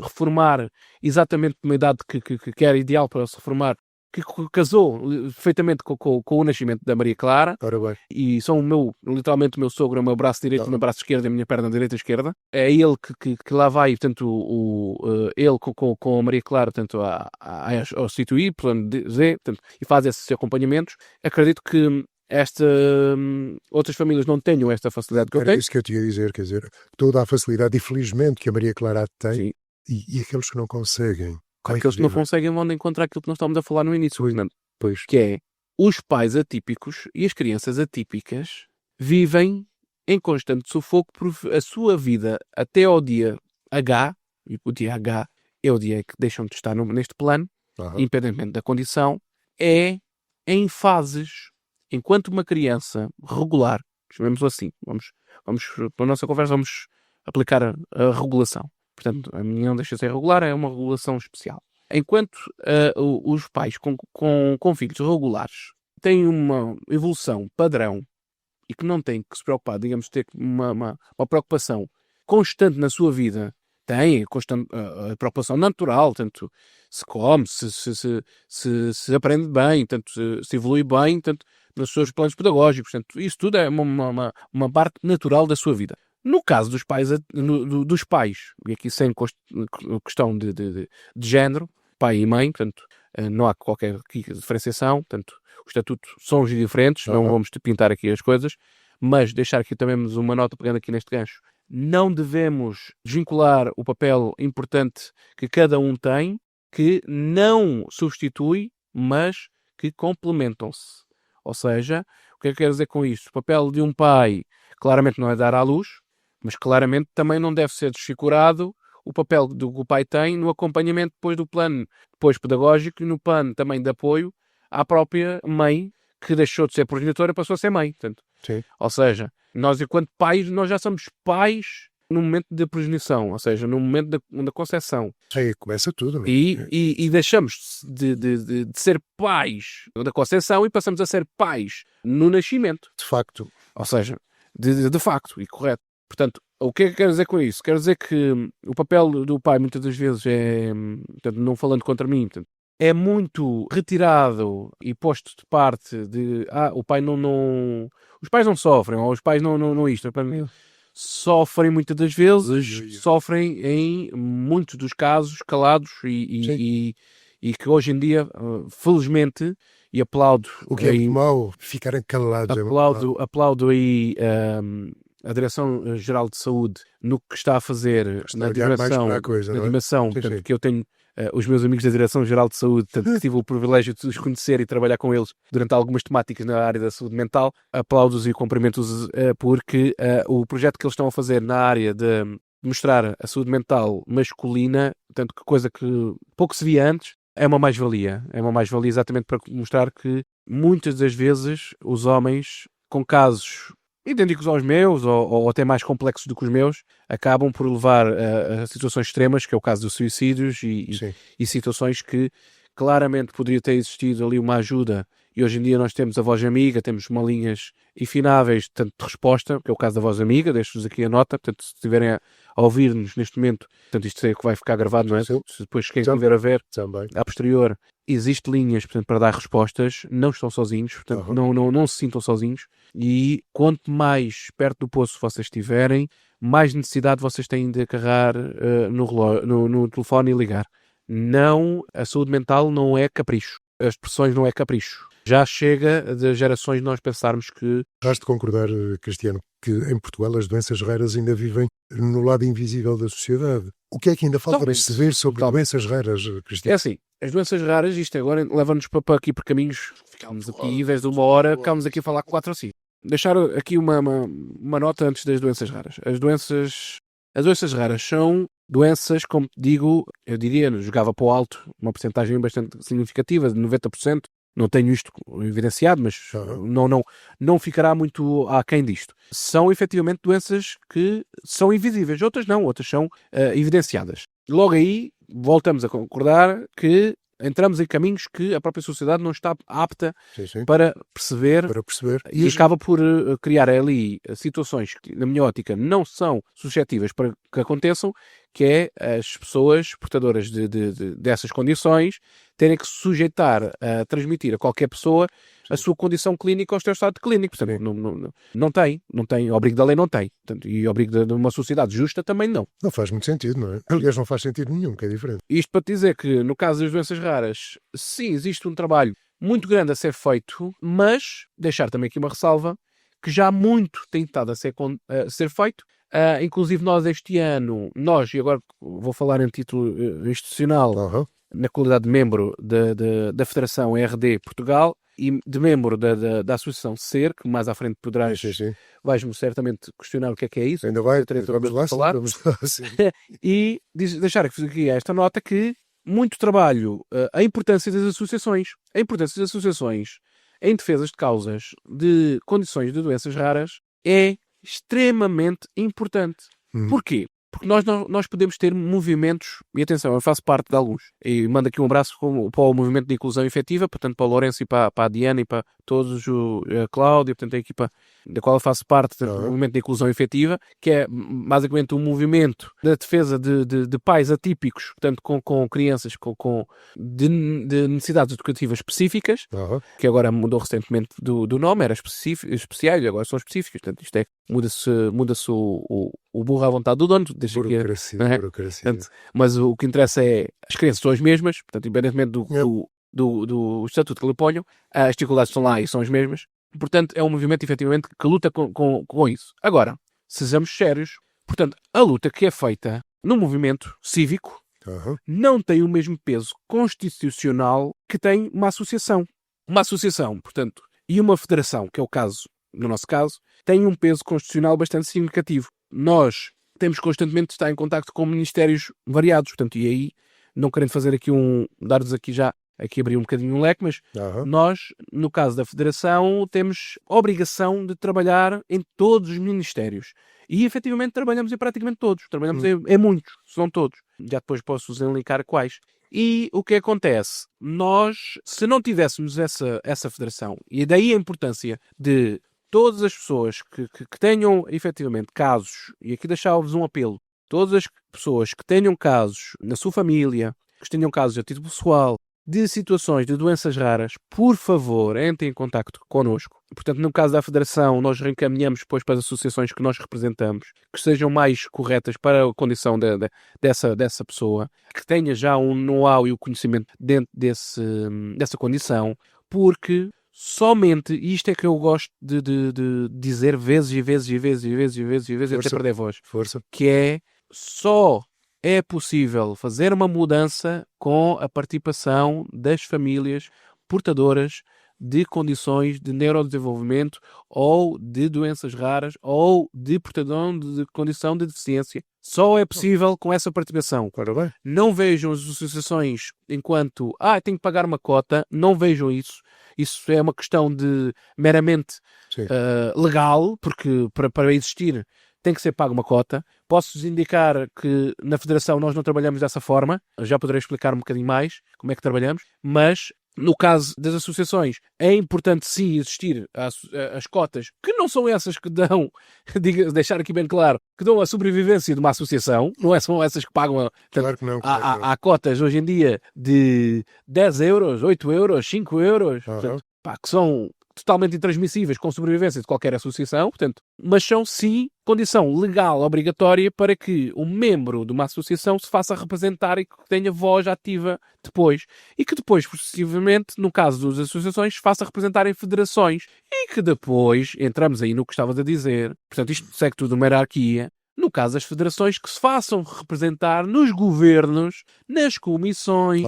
reformar exatamente numa idade que era ideal para se reformar, que casou perfeitamente com o nascimento da Maria Clara. Ora bem. E são literalmente o meu sogro é o meu braço direito, o meu braço esquerdo e a minha perna direita e esquerda. É ele que lá vai, portanto, ele com a Maria Clara, portanto, a instituir, plano Z, portanto, e faz esses acompanhamentos. Acredito que outras famílias não tenham esta facilidade que eu tenho. É isso que eu te ia dizer, quer dizer, toda a facilidade e felizmente que a Maria Clara tem, e aqueles que não conseguem. Aqueles que não conseguem vão encontrar aquilo que nós estávamos a falar no início, Fernando. Pois. Que é, os pais atípicos e as crianças atípicas vivem em constante sufoco por a sua vida até ao dia H, e o dia H é o dia que deixam de estar neste plano, independentemente da condição, é em fases. Enquanto uma criança regular, chamemos assim, vamos para a nossa conversa, vamos aplicar a regulação. Portanto, a minha não deixa de ser regular, é uma regulação especial. Enquanto os pais com filhos regulares têm uma evolução padrão e que não têm que se preocupar, digamos, ter uma preocupação constante na sua vida, têm a preocupação natural, tanto se come, se aprende bem, tanto se evolui bem, tanto nos seus planos pedagógicos, portanto, isso tudo é uma parte natural da sua vida. No caso dos pais, dos pais, e aqui sem questão de género, pai e mãe, portanto, não há qualquer diferenciação, portanto, o estatuto são diferentes, não vamos pintar aqui as coisas, mas deixar aqui também uma nota, pegando aqui neste gancho, não devemos desvincular o papel importante que cada um tem, que não substitui, mas que complementam-se. Ou seja, o que é que eu quero dizer com isto? O papel de um pai claramente não é dar à luz, mas claramente também não deve ser desfigurado o papel que o pai tem no acompanhamento depois do plano pedagógico e no plano também de apoio à própria mãe, que deixou de ser progenitora e passou a ser mãe. Portanto, Sim. ou seja, nós enquanto pais, nós já somos pais no momento da progenição, ou seja, no momento da concepção. Aí começa tudo. E deixamos de ser pais da concepção e passamos a ser pais no nascimento. De facto. Ou seja, de facto e correto. Portanto, o que é que quero dizer com isso? Quero dizer que o papel do pai muitas das vezes é, portanto, não falando contra mim, portanto, é muito retirado e posto de parte de o pai não os pais não sofrem, ou os pais não isto. Sofrem muitas das vezes, sofrem em muitos dos casos calados e que hoje em dia, felizmente, e aplaudo... O que é muito mau, ficarem calados. Aplaudo aí a Direção-Geral de Saúde no que está a fazer na dimensão, portanto, que eu tenho os meus amigos da Direção-Geral de Saúde, portanto, que tive o privilégio de os conhecer e trabalhar com eles durante algumas temáticas na área da saúde mental. Aplaudo-os e cumprimento-os porque o projeto que eles estão a fazer na área de mostrar a saúde mental masculina, portanto, que coisa que pouco se via antes, é uma mais-valia. É uma mais-valia exatamente para mostrar que muitas das vezes os homens com casos idênticos aos meus, ou até mais complexos do que os meus, acabam por levar a situações extremas, que é o caso dos suicídios e situações que claramente poderia ter existido ali uma ajuda, e hoje em dia nós temos a Voz Amiga, temos uma linhas infináveis tanto de resposta, que é o caso da Voz Amiga, deixo-vos aqui a nota, portanto, se estiverem a ouvir-nos neste momento, portanto, isto é que vai ficar gravado, não é? Sim. Se depois quem estiver a ver, também, a posterior, existem linhas, portanto, para dar respostas, não estão sozinhos, portanto, não se sintam sozinhos, e quanto mais perto do poço vocês estiverem, mais necessidade vocês têm de agarrar no telefone e ligar. Não, a saúde mental não é capricho. As expressões não é capricho. Já chega de gerações nós pensarmos que... Has de concordar, Cristiano, que em Portugal as doenças raras ainda vivem no lado invisível da sociedade. O que é que ainda falta perceber sobre doenças raras, Cristiano? É assim, as doenças raras, isto agora leva-nos para aqui por caminhos, ficámos aqui, em vez de uma hora, ficámos aqui a falar 4 ou 5. Deixar aqui uma nota antes das doenças raras. As doenças raras são doenças, como digo, eu diria, jogava para o alto, uma porcentagem bastante significativa, de 90%. Não tenho isto evidenciado, mas não ficará muito aquém disto. São efetivamente doenças que são invisíveis, outras não, outras são evidenciadas. Logo aí, voltamos a concordar que entramos em caminhos que a própria sociedade não está apta para perceber e acaba por criar ali situações que, na minha ótica, não são suscetíveis para que aconteçam, que é as pessoas portadoras dessas condições terem que se sujeitar a transmitir a qualquer pessoa a sua condição clínica ou o seu estado clínico. Portanto, não tem, o abrigo da lei não tem. Portanto, e o abrigo de uma sociedade justa também não. Não faz muito sentido, não é? Aliás, não faz sentido nenhum, que é diferente. Isto para te dizer que, no caso das doenças raras, sim, existe um trabalho muito grande a ser feito, mas deixar também aqui uma ressalva, que já muito tem estado a ser feito. Inclusive nós este ano, e agora vou falar em título institucional, na qualidade de membro da Federação RD Portugal e de membro da Associação SER, que mais à frente poderás, vais-me certamente questionar o que é isso. Ainda vai, vamos lá sim. E deixar aqui esta nota que muito trabalho, a importância das associações em defesas de causas de condições de doenças raras é extremamente importante. Porquê? Porque nós podemos ter movimentos, e atenção, eu faço parte de alguns, e mando aqui um abraço para o movimento de inclusão efetiva, portanto para o Lourenço e para a Diana e para todos, a Cláudia, portanto a equipa da qual eu faço parte, do movimento de inclusão efetiva, que é basicamente um movimento da defesa de pais atípicos, portanto com crianças de necessidades educativas específicas, que agora mudou recentemente do nome, era especiais, agora são específicas, portanto isto é, muda-se o burro à vontade do dono, deixa burocracia. Portanto, mas o que interessa é as crianças são as mesmas, portanto, independentemente do estatuto que lhe ponham, as dificuldades estão lá e são as mesmas. Portanto, é um movimento, efetivamente, que luta com isso. Agora, sejamos sérios, portanto, a luta que é feita no movimento cívico não tem o mesmo peso constitucional que tem uma associação. Uma associação, portanto, e uma federação, que é o caso, no nosso caso, tem um peso constitucional bastante significativo. Nós temos constantemente de estar em contacto com ministérios variados, portanto, e aí, não querendo fazer aqui dar-vos aqui já, aqui abrir um bocadinho um leque, mas nós, no caso da Federação, temos a obrigação de trabalhar em todos os ministérios. E, efetivamente, trabalhamos em praticamente todos. Trabalhamos em muitos, se não todos. Já depois posso-vos elencar quais. E o que acontece? Nós, se não tivéssemos essa Federação, e daí a importância de todas as pessoas que tenham, efetivamente, casos, e aqui deixava-vos um apelo, todas as pessoas que tenham casos na sua família, que tenham casos a título pessoal, de situações de doenças raras, por favor, entrem em contacto connosco. Portanto, no caso da Federação, nós reencaminhamos depois para as associações que nós representamos, que sejam mais corretas para a condição dessa pessoa, que tenha já um know-how e o conhecimento dentro dessa condição, porque somente, e isto é que eu gosto de dizer vezes e vezes e vezes e vezes e vezes e vezes, até perder a voz, que é só é possível fazer uma mudança com a participação das famílias portadoras de condições de neurodesenvolvimento ou de doenças raras ou de portador de condição de deficiência. Só é possível com essa participação. Não vejam as associações enquanto tenho que pagar uma cota, não vejam isso. Isso é uma questão de meramente legal, porque para existir tem que ser paga uma cota. Posso-vos indicar que na Federação nós não trabalhamos dessa forma. Já poderei explicar um bocadinho mais como é que trabalhamos. Mas, no caso das associações, é importante sim existir as cotas, que não são essas que dão, deixar aqui bem claro, que dão a sobrevivência de uma associação. Não são essas que pagam. Claro que não. Há cotas hoje em dia de 10 euros, 8 euros, 5 euros, portanto, que são totalmente intransmissíveis com sobrevivência de qualquer associação, portanto, mas são sim condição legal obrigatória para que o membro de uma associação se faça representar e que tenha voz ativa depois. E que depois, progressivamente, no caso das associações, se faça representar em federações e que depois, entramos aí no que estavas a dizer, portanto, isto segue tudo uma hierarquia, no caso das federações, que se façam representar nos governos, nas comissões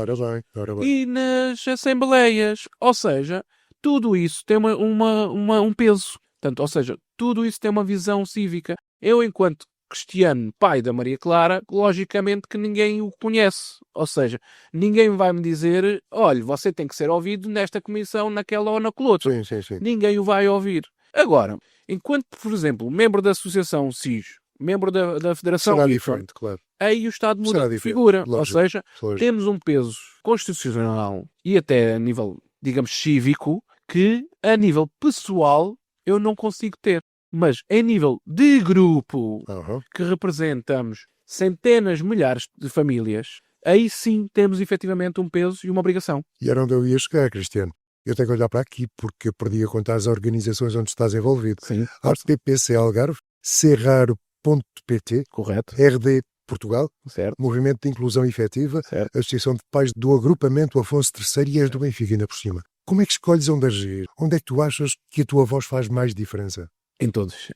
e nas assembleias. Ou seja, tudo isso tem um peso. Portanto, ou seja, tudo isso tem uma visão cívica. Eu, enquanto cristiano, pai da Maria Clara, logicamente que ninguém o conhece. Ou seja, ninguém vai me dizer, olha, você tem que ser ouvido nesta comissão, naquela ou naquele outro. Sim. Ninguém o vai ouvir. Agora, enquanto, por exemplo, membro da Associação CIS, membro da Federação... Será diferente, claro. Aí o Estado muda de figura. Lógico, ou seja, temos um peso constitucional e até a nível, digamos, cívico, que a nível pessoal eu não consigo ter. Mas em nível de grupo, que representamos centenas, milhares de famílias, aí sim temos efetivamente um peso e uma obrigação. E era onde eu ia chegar, Cristiano. Eu tenho que olhar para aqui porque eu perdi a contar as organizações onde estás envolvido. Sim. RTPC Algarve, Serraro.pt, Correto. RD Portugal, Certo. Movimento de Inclusão Efetiva, Certo. Associação de Pais do Agrupamento Afonso III e és do Benfica ainda por cima. Como é que escolhes onde agir? Onde é que tu achas que a tua voz faz mais diferença? Em todos.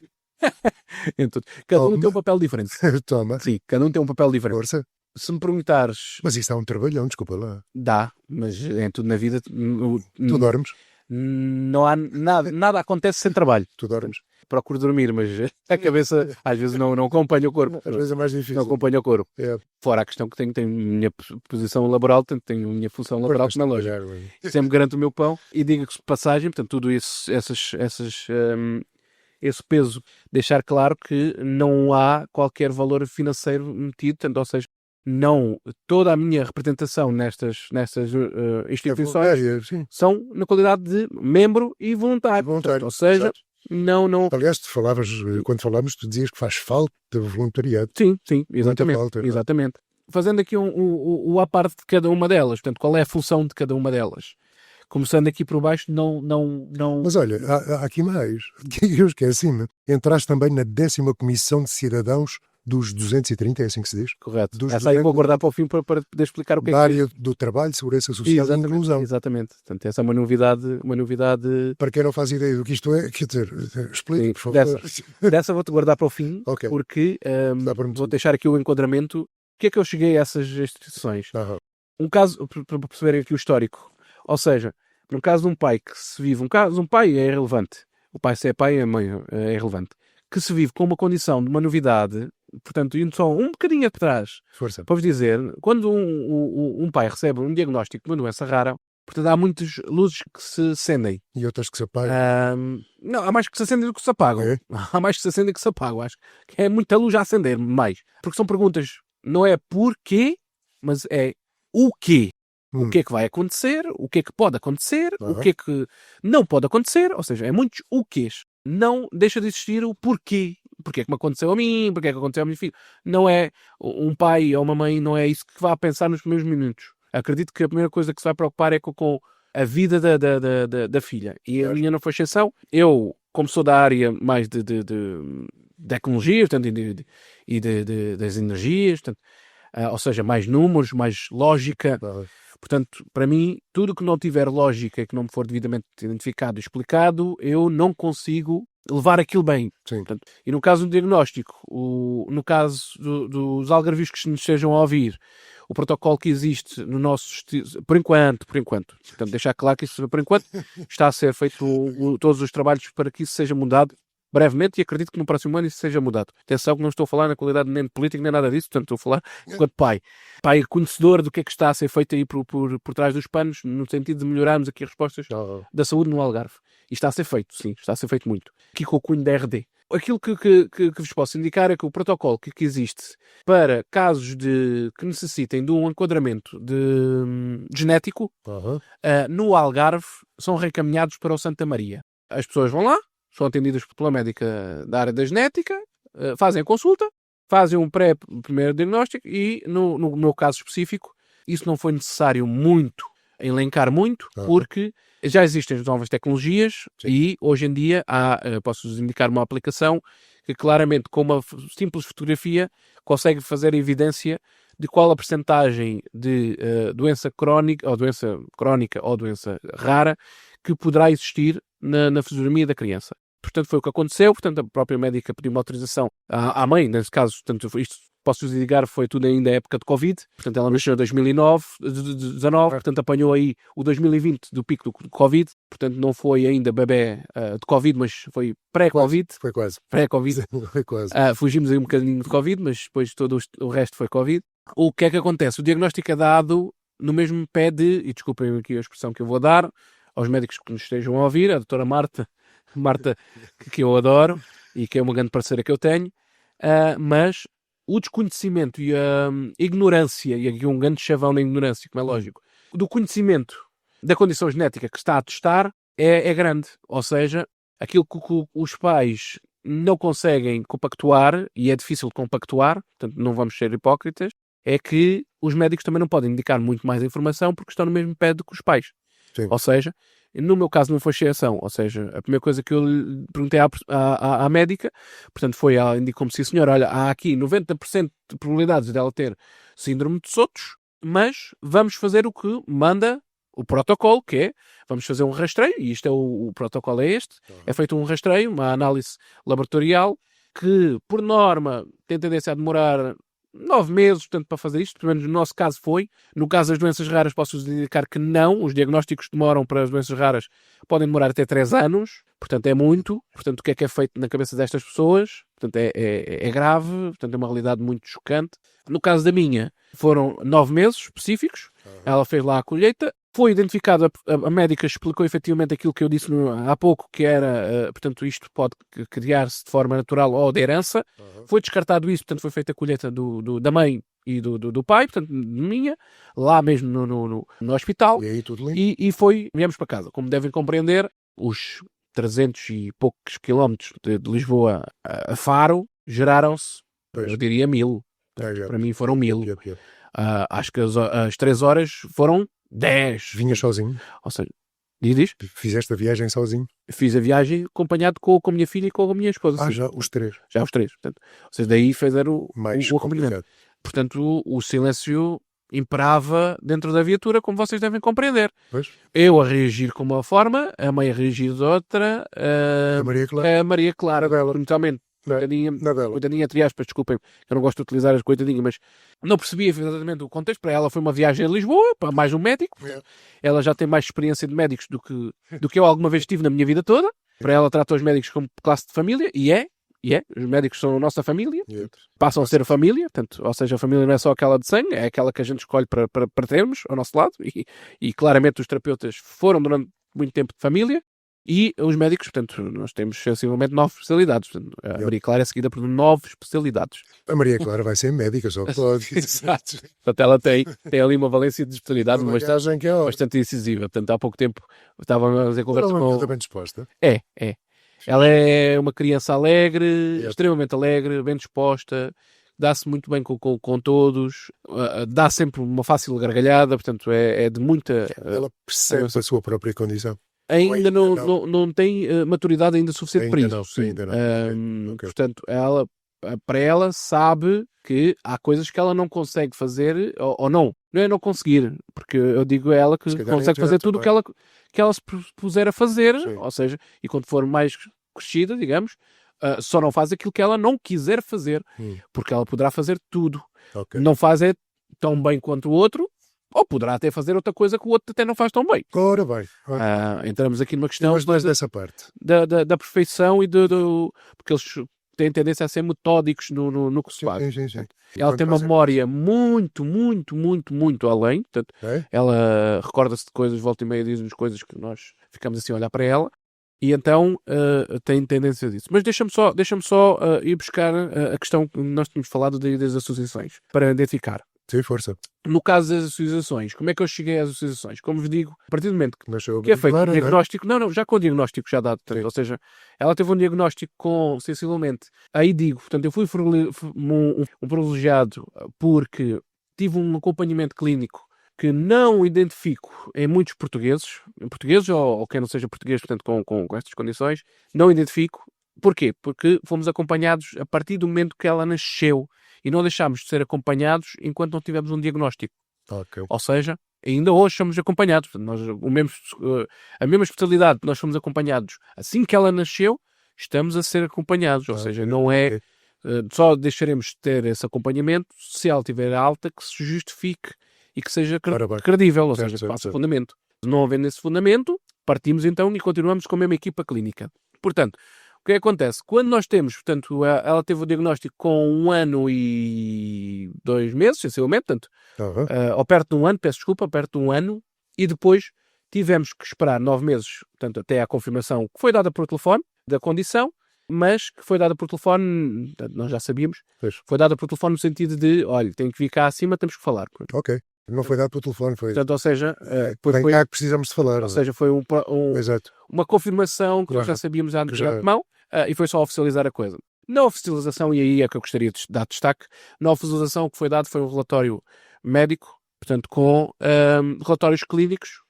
Em todos. Cada um tem um papel diferente. Toma. Sim, cada um tem um papel diferente. Força. Se me perguntares... Mas isso é um trabalhão, desculpa lá. Dá, mas em tudo na vida... Tu dormes? Não há nada acontece sem trabalho. Tu dormes? Procuro dormir, mas a cabeça às vezes não acompanha o corpo. Às vezes é mais difícil. Não acompanha o corpo. É. Fora a questão que tenho a minha posição laboral, tenho a minha função laboral na loja. Sempre garanto o meu pão e digo-que passagem, portanto, tudo isso, esse peso, deixar claro que não há qualquer valor financeiro metido, portanto, ou seja, não toda a minha representação nestas instituições Sim. são na qualidade de membro e voluntário. Portanto, ou seja, exato. não. Aliás, quando falámos, tu dizias que faz falta voluntariado. Sim, Muita exatamente. falta, não é? Exatamente. Fazendo aqui o à parte de cada uma delas, portanto, qual é a função de cada uma delas? Começando aqui por baixo, não. Mas olha, há aqui mais. Eu esqueci-me. Entraste também na 10ª Comissão de Cidadãos dos 230, é assim que se diz? Correto. Dos Essa aí vou guardar para o fim para poder explicar o que da é área do trabalho, segurança social e inclusão. Exatamente. Portanto, essa é uma novidade. Para quem não faz ideia do que isto é, quer dizer, explique, por favor. Dessa vou-te guardar para o fim, Ok. porque Está prometido. vou deixar aqui o enquadramento. O que é que eu cheguei a essas instituições? Aham. Um caso, para perceberem aqui o histórico. Ou seja, no caso de um pai que se vive, um pai é irrelevante. O pai, se é pai, a mãe é irrelevante. Que se vive com uma condição de uma novidade, portanto, indo só um bocadinho atrás, Força. para vos dizer, quando um pai recebe um diagnóstico de uma doença rara, portanto, há muitas luzes que se acendem. E outras que se apagam. Não, há mais que se acendem do que se apagam. É? Há mais que se acendem do que se apagam. Acho que é muita luz a acender, mais. Porque são perguntas, não é porquê, mas é o quê. O que é que vai acontecer, o que é que pode acontecer, o que é que não pode acontecer, ou seja, é muitos o quês. Não deixa de existir o porquê. Porquê é que me aconteceu a mim, porquê é que aconteceu ao meu filho. Não é um pai ou uma mãe, não é isso que vai pensar nos primeiros minutos. Acredito que a primeira coisa que se vai preocupar é com a vida da filha. E a minha não foi exceção. Eu, como sou da área mais de tecnologia, portanto, e das energias, portanto, ou seja, mais números, mais lógica. Portanto, para mim, tudo que não tiver lógica e que não me for devidamente identificado e explicado, eu não consigo levar aquilo bem. Sim. Portanto, e no caso do diagnóstico, no caso dos algarvios que nos estejam a ouvir, o protocolo que existe no nosso... Por enquanto, portanto, deixar claro que isso, por enquanto, está a ser feito todos os trabalhos para que isso seja mudado brevemente, e acredito que no próximo ano isso seja mudado. Atenção que não estou a falar na qualidade nem de político nem nada disso, portanto estou a falar enquanto pai conhecedor do que é que está a ser feito aí por trás dos panos, no sentido de melhorarmos aqui as respostas da saúde no Algarve. E está a ser feito, sim, está a ser feito muito. Aqui com o cunho da RD. Aquilo que vos posso indicar é que o protocolo que existe para casos que necessitem de um enquadramento genético no Algarve são reencaminhados para o Santa Maria. As pessoas vão lá, são atendidas pela médica da área da genética, fazem a consulta, fazem um primeiro diagnóstico e, no meu caso específico, isso não foi necessário elencar muito, porque já existem novas tecnologias. Sim. E hoje em dia posso-vos indicar uma aplicação que claramente, com uma simples fotografia, consegue fazer a evidência de qual a percentagem de doença crónica ou doença rara que poderá existir na fisionomia da criança. Portanto, foi o que aconteceu. Portanto, a própria médica pediu uma autorização à mãe, nesse caso. Portanto, isto posso-vos indicar, foi tudo ainda a época de Covid. Portanto, ela nasceu em 2019, portanto, apanhou aí o 2020 do pico do Covid. Portanto, não foi ainda bebê de Covid, mas foi pré-Covid. Foi quase. Pré-Covid. Foi quase. Fugimos aí um bocadinho de Covid, mas depois todo o resto foi Covid. O que é que acontece? O diagnóstico é dado no mesmo pé e desculpem aqui a expressão que eu vou dar, aos médicos que nos estejam a ouvir, a doutora Marta, que eu adoro e que é uma grande parceira que eu tenho, mas o desconhecimento e a ignorância, e aqui um grande chavão na ignorância, como é lógico, do conhecimento da condição genética que está a testar é grande. Ou seja, aquilo que os pais não conseguem compactuar, e é difícil de compactuar, portanto não vamos ser hipócritas, é que os médicos também não podem indicar muito mais informação porque estão no mesmo pé do que os pais. Sim. Ou seja, no meu caso não foi exceção. Ou seja, a primeira coisa que eu lhe perguntei à médica, portanto, ela indicou-me, sim senhor, olha, há aqui 90% de probabilidades dela ter síndrome de Sotos, mas vamos fazer o que manda o protocolo, que é, vamos fazer um rastreio, e isto é o protocolo é este, é feito um rastreio, uma análise laboratorial, que, por norma, tem tendência a demorar 9 meses, portanto, para fazer isto, pelo menos no nosso caso foi. No caso das doenças raras, posso-vos indicar que não. Os diagnósticos demoram para as doenças raras, podem demorar até 3 anos, portanto, é muito. Portanto, o que é feito na cabeça destas pessoas? Portanto, é grave, portanto, é uma realidade muito chocante. No caso da minha, foram 9 meses específicos. Ela fez lá a colheita, Foi identificado, a médica explicou efetivamente aquilo que eu disse há pouco, que era, portanto, isto pode criar-se de forma natural ou de herança. Foi descartado isso, portanto, foi feita a colheita da mãe e do pai, portanto, minha, lá mesmo no hospital. E aí tudo limpo. E viemos para casa. Como devem compreender, os 300 e poucos quilómetros de Lisboa a Faro geraram-se, Pois. eu diria 1000. Para mim foram 1000. Acho que as 3 horas foram 10. Vinhas sozinho? Ou seja, diz? Fizeste a viagem sozinho? Fiz a viagem acompanhado com a minha filha e com a minha esposa. Sim. Já os 3. Já os 3. Portanto, ou seja, daí fizeram Mais o acompanhamento. complicado. Portanto, o silêncio imperava dentro da viatura, como vocês devem compreender. Pois. Eu a reagir de uma forma, a mãe a reagir de outra, A Maria Clara. a Maria Clara, Na dela. totalmente. Na dela. Coitadinha, entre aspas, desculpem, eu não gosto de utilizar as coitadinhas, mas não percebi exatamente o contexto. Para ela foi uma viagem a Lisboa, para mais um médico. É. Ela já tem mais experiência de médicos do que eu alguma vez tive na minha vida toda. Para ela trata os médicos como classe de família, e é. Os médicos são a nossa família, passam a ser a família, portanto, ou seja, a família não é só aquela de sangue, é aquela que a gente escolhe para termos ao nosso lado, e claramente os terapeutas foram durante muito tempo de família. E os médicos, portanto, nós temos sensivelmente 9 especialidades. Portanto, a Maria Clara é seguida por 9 especialidades. A Maria Clara vai ser médica, só pode. Exato. Portanto, ela tem ali uma valência de especialidade bastante decisiva. Portanto, há pouco tempo estava a fazer conversa com... Está bem disposta. É. Ela é uma criança alegre, extremamente alegre, bem disposta, dá-se muito bem com todos, dá sempre uma fácil gargalhada, portanto, é de muita... Ela percebe a sua própria condição. Ainda não tem maturidade ainda suficiente para isso. Ainda não. Okay. Portanto, para ela sabe que há coisas que ela não consegue fazer ou não. Não é não conseguir, porque eu digo a ela que consegue fazer tudo o que ela se propuser a fazer, Sim. ou seja, e quando for mais crescida, digamos, só não faz aquilo que ela não quiser fazer, porque ela poderá fazer tudo. Okay. Não faz tão bem quanto o outro, ou poderá até fazer outra coisa que o outro até não faz tão bem. Ora bem. Entramos aqui numa questão... Mas não és dessa parte. Da perfeição e porque eles têm tendência a ser metódicos no que se faz. Sim. Ela tem uma memória muito, muito, muito, muito além. Portanto, ela recorda-se de coisas, volta e meia diz-nos coisas que nós ficamos assim a olhar para ela. E então tem tendência disso. Mas deixa-me só ir buscar a questão que nós tínhamos falado das associações, para identificar. Sim, força. No caso das associações, como é que eu cheguei às associações? Como vos digo, a partir do momento que é feito o diagnóstico, já com o diagnóstico já dado, ou seja, ela teve um diagnóstico com, sensivelmente, aí digo, portanto, eu fui um privilegiado porque tive um acompanhamento clínico que não identifico em muitos portugueses ou quem não seja português, portanto, com estas condições, não identifico. Porquê? Porque fomos acompanhados a partir do momento que ela nasceu e não deixámos de ser acompanhados enquanto não tivemos um diagnóstico. Okay. Ou seja, ainda hoje somos acompanhados. Nós, a mesma especialidade que nós fomos acompanhados assim que ela nasceu, estamos a ser acompanhados. Ou seja, não é... só deixaremos de ter esse acompanhamento se ela tiver alta, que se justifique e que seja credível, ou seja, que passe fundamento. Não havendo esse fundamento, partimos então e continuamos com a mesma equipa clínica. Portanto, o que acontece? Quando nós temos, portanto, ela teve o diagnóstico com 1 ano e 2 meses, sensivelmente, portanto, ou perto de 1 ano, peço desculpa, perto de 1 ano, e depois tivemos que esperar 9 meses, portanto, até à confirmação que foi dada por telefone da condição, mas que foi dada por telefone, nós já sabíamos, foi dada por telefone no sentido de, olha, tem que vir cá acima, temos que falar. Ok. Não foi dado por telefone, foi. Portanto, ou seja, vem cá que precisamos de falar. Ou seja, foi uma confirmação que nós já sabíamos há de mão e foi só oficializar a coisa. Na oficialização, e aí é que eu gostaria de dar destaque, na oficialização o que foi dado foi um relatório médico, portanto, com relatórios clínicos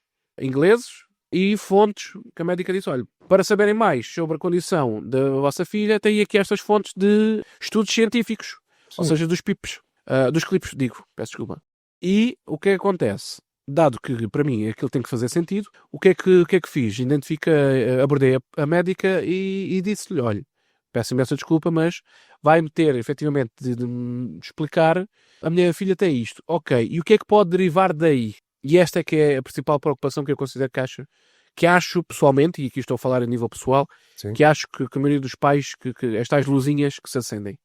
ingleses e fontes que a médica disse, olha, para saberem mais sobre a condição da vossa filha, tem aqui estas fontes de estudos científicos, ou seja, dos PIPs, dos clipes, peço desculpa. E o que é que acontece? Dado que, para mim, aquilo tem que fazer sentido, o que é que fiz? Abordei a médica e disse-lhe, olha, peço imensa desculpa, mas vai-me ter, efetivamente, de me explicar, a minha filha tem isto. Ok, e o que é que pode derivar daí? E esta é que é a principal preocupação que eu considero que acho pessoalmente, e aqui estou a falar a nível pessoal, sim, que acho que a maioria dos pais, que estas luzinhas que se acendem,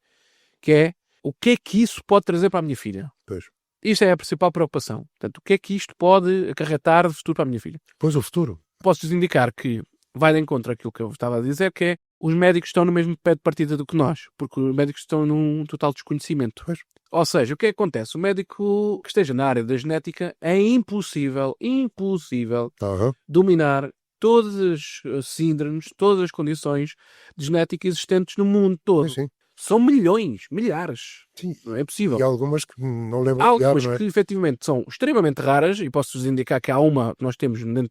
que é, o que é que isso pode trazer para a minha filha? Pois. Isto é a principal preocupação. Portanto, o que é que isto pode acarretar de futuro para a minha filha? Pois o futuro. Posso-vos indicar que vai de encontro àquilo que eu estava a dizer, que é os médicos estão no mesmo pé de partida do que nós, porque os médicos estão num total desconhecimento. Pois. Ou seja, o que é que acontece? O médico que esteja na área da genética é impossível Aham. dominar todas as síndromes, todas as condições de genética existentes no mundo todo. Sim, sim. São milhões, milhares. Sim. Não é possível. E algumas que não lembro Há de algumas não é? que efetivamente são extremamente raras, e posso-vos indicar que há uma que nós temos dentro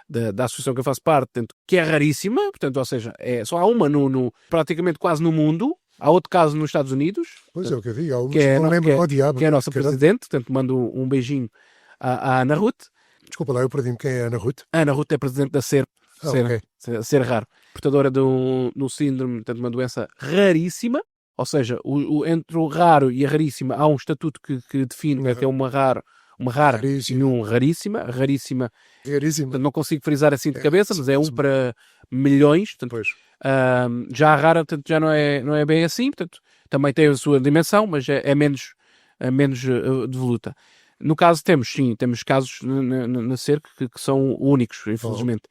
da associação que eu faço parte, portanto, que é raríssima, portanto, ou seja, só há uma praticamente quase no mundo. Há outro caso nos Estados Unidos, Pois é o que eu digo. Há umas que que é, não lembro ao diabo. que é a nossa Caramba. presidente, portanto, mando um beijinho à Ana Ruth. Desculpa lá, eu perdi-me. Quem é a Ana Ruth? A Ana Ruth é presidente da SER, Ok. ser raro, portadora de um síndrome, portanto, uma doença raríssima, ou seja, entre o raro e a raríssima há um estatuto que define que é uma rara Raríssima. e um raríssima, Raríssimo. portanto, não consigo frisar assim de cabeça, mas é um para milhões, portanto, Pois. já a rara, portanto, já não é bem assim, portanto, também tem a sua dimensão, mas é menos devoluta. No caso temos casos na SER que são únicos, infelizmente.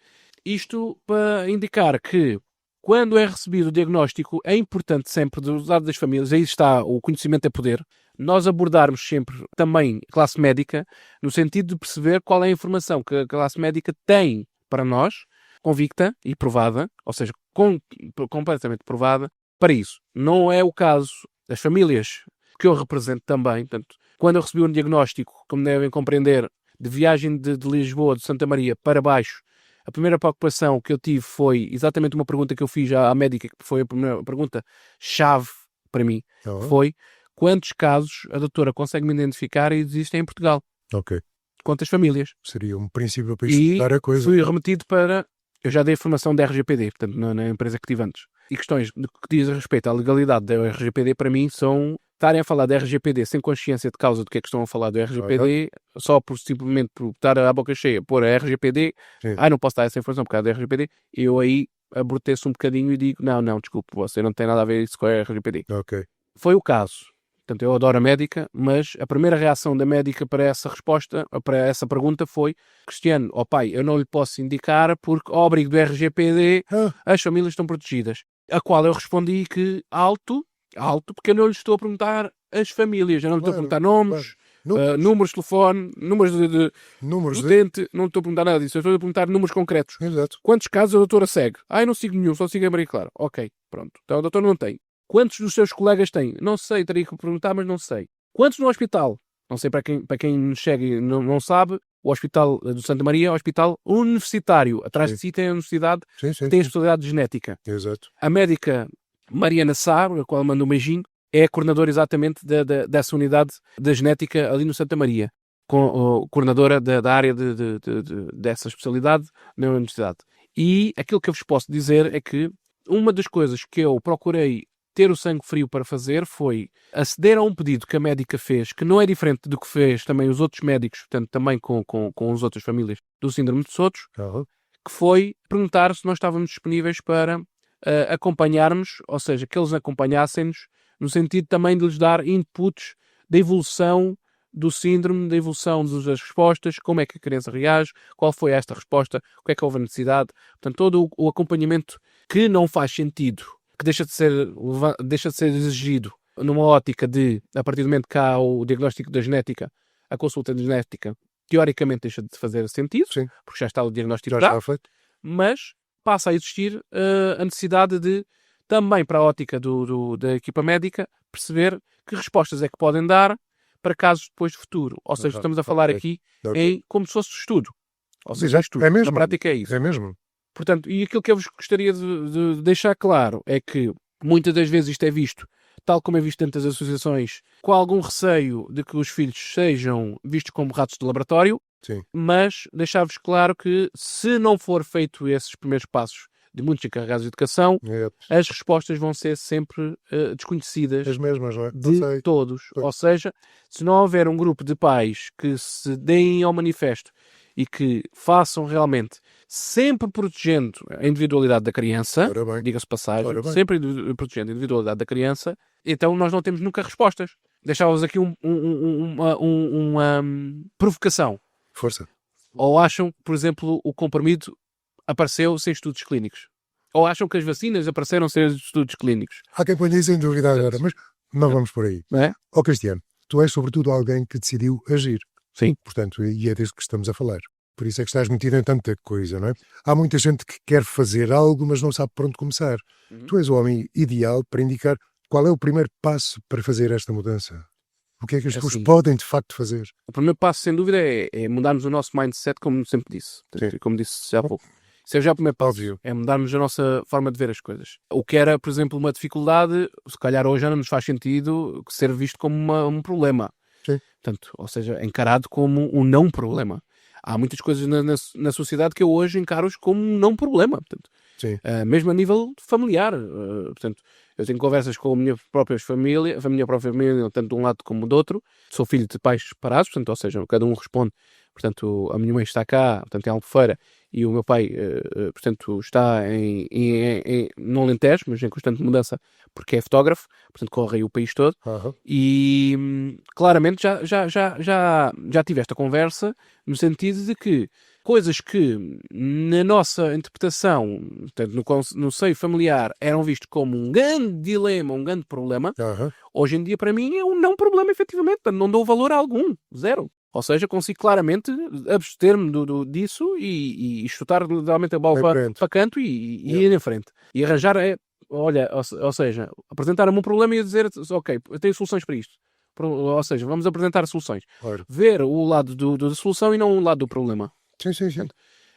Isto para indicar que quando é recebido o diagnóstico é importante sempre do lado das famílias, aí está, o conhecimento é poder, nós abordarmos sempre também a classe médica no sentido de perceber qual é a informação que a classe médica tem para nós, convicta e provada, ou seja, completamente provada, para isso. Não é o caso das famílias que eu represento também. Portanto, quando eu recebi um diagnóstico, como devem compreender, de viagem de Lisboa, de Santa Maria, para baixo, a primeira preocupação que eu tive foi exatamente uma pergunta que eu fiz à médica, que foi a primeira pergunta-chave para mim, foi quantos casos a doutora consegue me identificar e existem em Portugal? Ok. Quantas famílias? Seria um princípio para E estudar a coisa. fui remetido para... Eu já dei a formação da RGPD, portanto, na empresa que tive antes. E questões que diz a respeito à legalidade da RGPD, para mim, são estarem a falar da RGPD sem consciência de causa do que é que estão a falar do RGPD, só simplesmente por estar à boca cheia, pôr a RGPD, não posso dar essa informação por causa da RGPD, eu aí aborteço um bocadinho e digo, não, desculpe, você não tem nada a ver isso com a RGPD. Ok. Foi o caso. Portanto, eu adoro a médica, mas a primeira reação da médica para essa resposta, para essa pergunta foi: Cristiano, pai, eu não lhe posso indicar porque, ao abrigo do RGPD, as famílias estão protegidas. A qual eu respondi que alto, porque eu não lhe estou a perguntar as famílias, eu não lhe estou a perguntar nomes, números de telefone, números de dente, não lhe estou a perguntar nada disso, eu estou a perguntar números concretos. Exato. Quantos casos a doutora segue? Eu não sigo nenhum, só sigo a Maria Clara. Ok, pronto. Então a doutora não tem. Quantos dos seus colegas têm? Não sei, teria que perguntar, mas não sei. Quantos no hospital? Não sei, para quem nos chega e não sabe, o Hospital do Santa Maria é um hospital universitário. Atrás de si tem a universidade que tem a especialidade de genética. Exato. A médica Mariana Sá, a qual mando um beijinho, é a coordenadora exatamente dessa unidade da genética ali no Santa Maria. Coordenadora da área dessa especialidade na universidade. E aquilo que eu vos posso dizer é que uma das coisas que eu procurei ter o sangue frio para fazer foi aceder a um pedido que a médica fez, que não é diferente do que fez também os outros médicos, portanto também com as outras famílias do síndrome de Sotos, que foi perguntar se nós estávamos disponíveis para acompanharmos, ou seja, que eles acompanhassem-nos no sentido também de lhes dar inputs da evolução do síndrome, da evolução das respostas, como é que a criança reage, qual foi esta resposta, o que é que houve a necessidade, portanto todo o acompanhamento que não faz sentido, que deixa de ser exigido numa ótica de, a partir do momento que há o diagnóstico da genética, a consulta de genética, teoricamente deixa de fazer sentido, porque já está o diagnóstico já feito. Mas passa a existir a necessidade de, também para a ótica da equipa médica, perceber que respostas é que podem dar para casos depois de futuro. Ou seja, estamos a falar aqui em como se fosse estudo. Ou seja, estudo. É mesmo. Na prática é isso. É mesmo. Portanto, e aquilo que eu vos gostaria de deixar claro é que muitas das vezes isto é visto, tal como é visto dentro das associações, com algum receio de que os filhos sejam vistos como ratos de laboratório, mas deixar-vos claro que se não for feito esses primeiros passos de muitos encarregados de educação, as respostas vão ser sempre desconhecidas as mesmas, não é? de todos. Ou seja, se não houver um grupo de pais que se deem ao manifesto e que façam realmente, sempre protegendo a individualidade da criança, diga-se passagem, sempre protegendo a individualidade da criança, então nós não temos nunca respostas. deixava-vos aqui uma provocação. Força. Ou acham que, por exemplo, o comprimido apareceu sem estudos clínicos? Ou acham que as vacinas apareceram sem estudos clínicos? Há quem ponha isso em dúvida agora, mas não vamos por aí. Não é? Ó Cristiano, tu és sobretudo alguém que decidiu agir. Sim. Portanto, e é disso que estamos a falar. Por isso é que estás metido em tanta coisa, não é? Há muita gente que quer fazer algo, mas não sabe por onde começar. Tu és o homem ideal para indicar qual é o primeiro passo para fazer esta mudança. O que é que as pessoas Assim, podem, de facto, fazer? o primeiro passo, sem dúvida, é mudarmos o nosso mindset, como sempre disse. Como disse já há pouco. Isso é já o primeiro passo. Óbvio. É mudarmos a nossa forma de ver as coisas. O que era, por exemplo, uma dificuldade, se calhar hoje já não nos faz sentido ser visto como um problema. Sim. Portanto, ou seja, encarado como um não problema. Há muitas coisas na sociedade que eu hoje encaro como um não problema. Portanto, Sim. mesmo a nível familiar. Portanto, eu tenho conversas com a minha própria família, tanto de um lado como do outro. Sou filho de pais separados, portanto, ou seja, cada um responde. Portanto, a minha mãe está cá, portanto, em Albufeira, e o meu pai, portanto, está no Alentejo, mas em constante mudança, porque é fotógrafo, portanto, corre aí o país todo. Uhum. E claramente já tive esta conversa no sentido de que coisas que na nossa interpretação, portanto, no seio familiar, eram vistos como um grande dilema, um grande problema, Uhum. hoje em dia para mim é um não problema, efetivamente. Portanto, não dou valor a algum, zero. Ou seja, consigo claramente abster-me disso e chutar literalmente a bola para canto e ir em frente. E arranjar, olha, ou seja, apresentar-me um problema e dizer, ok, eu tenho soluções para isto. Ou seja, vamos apresentar soluções. Claro. Ver o lado da solução e não o lado do problema. Sim, sim, sim.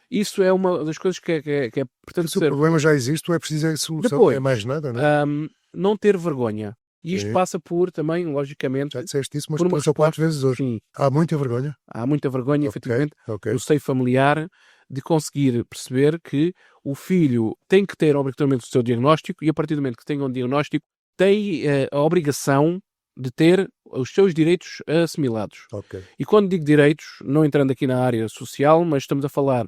Isso é uma das coisas que é portanto, Se o problema já existe, é preciso a solução, depois, não é mais nada, não é? não ter vergonha. E isto passa por, também, logicamente... Já disseste isso, mas por uma 3 ou 4 resposta, vezes hoje. sim. Há muita vergonha? Há muita vergonha, efetivamente, Ok. no seio familiar, de conseguir perceber que o filho tem que ter obrigatoriamente o seu diagnóstico e a partir do momento que tem um diagnóstico tem a obrigação de ter os seus direitos assimilados. Ok. E quando digo direitos, não entrando aqui na área social, mas estamos a falar,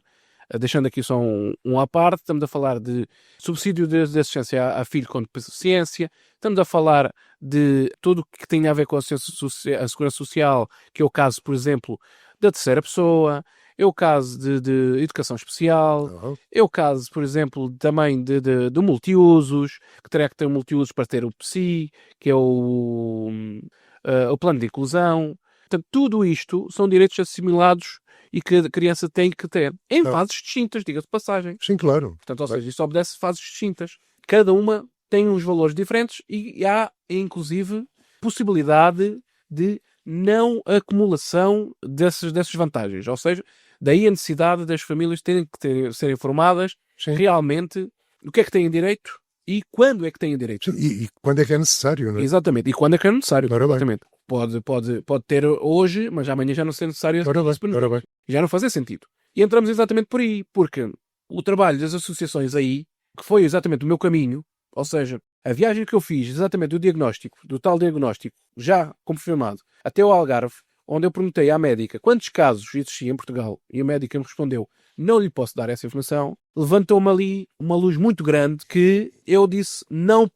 deixando aqui só um à parte, estamos a falar de subsídio de assistência a filho com deficiência, estamos a falar de tudo o que tem a ver com a segurança social, que é o caso, por exemplo, da terceira pessoa, é o caso de educação especial, é o caso, por exemplo, também de multiusos, que terá que ter multiusos para ter o PSI, que é o plano de inclusão. Portanto, tudo isto são direitos assimilados e que a criança tem que ter, em fases distintas, diga-se de passagem. Sim, claro. Portanto, ou seja, isso obedece fases distintas. Cada uma tem uns valores diferentes e há, inclusive, possibilidade de não acumulação dessas vantagens. Ou seja, daí a necessidade das famílias terem que ser informadas realmente do que é que têm direito e quando é que têm direito. Sim, e quando é que é necessário, não é? Exatamente. E quando é que é necessário. Ora bem. Exatamente. Pode ter hoje, mas amanhã já não ser necessário. Ora bem. Já não fazia sentido. E entramos exatamente por aí, porque o trabalho das associações aí, que foi exatamente o meu caminho, ou seja, a viagem que eu fiz, exatamente do tal diagnóstico, já confirmado, até o Algarve, onde eu perguntei à médica quantos casos existiam em Portugal, e a médica me respondeu, não lhe posso dar essa informação, levantou-me ali uma luz muito grande que eu disse, não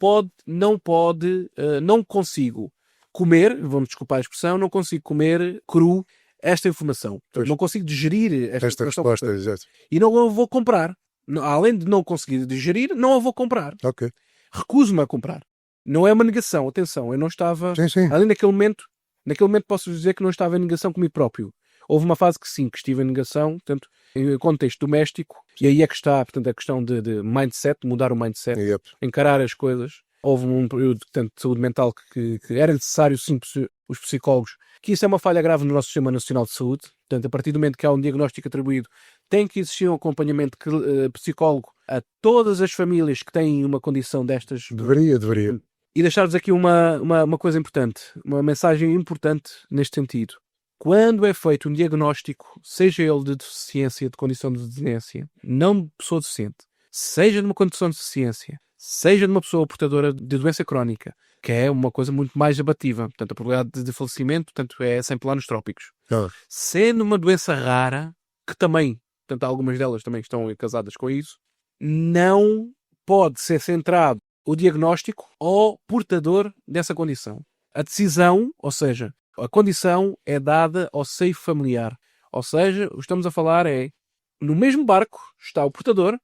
consigo comer, vamos desculpar a expressão, não consigo comer cru esta informação. Não consigo digerir esta resposta, exato. E não a vou comprar. Além de não conseguir digerir, não a vou comprar. Ok. Recuso-me a comprar. Não é uma negação, atenção, eu não estava... Sim. Ali naquele momento posso dizer que não estava em negação comigo próprio. Houve uma fase que sim, que estive em negação, portanto, em contexto doméstico, e aí é que está, portanto, a questão de mindset, mudar o mindset, encarar as coisas. Houve um período, portanto, de saúde mental que era necessário, sim, os psicólogos, que isso é uma falha grave no nosso Sistema Nacional de Saúde. Portanto, a partir do momento que há um diagnóstico atribuído, tem que existir um acompanhamento psicólogo a todas as famílias que têm uma condição destas. Deveria. E deixar-vos aqui uma coisa importante, uma mensagem importante neste sentido. Quando é feito um diagnóstico, seja ele de deficiência, de condição de deficiência, não de pessoa deficiente, seja de uma condição de deficiência, seja de uma pessoa portadora de doença crónica, que é uma coisa muito mais abativa. Portanto, a probabilidade de falecimento, portanto, é sempre lá nos trópicos. Sendo uma doença rara, que também, portanto, algumas delas também estão casadas com isso, não pode ser centrado o diagnóstico ao portador dessa condição. a decisão, ou seja, a condição é dada ao seio familiar. Ou seja, o que estamos a falar é, no mesmo barco está o portador,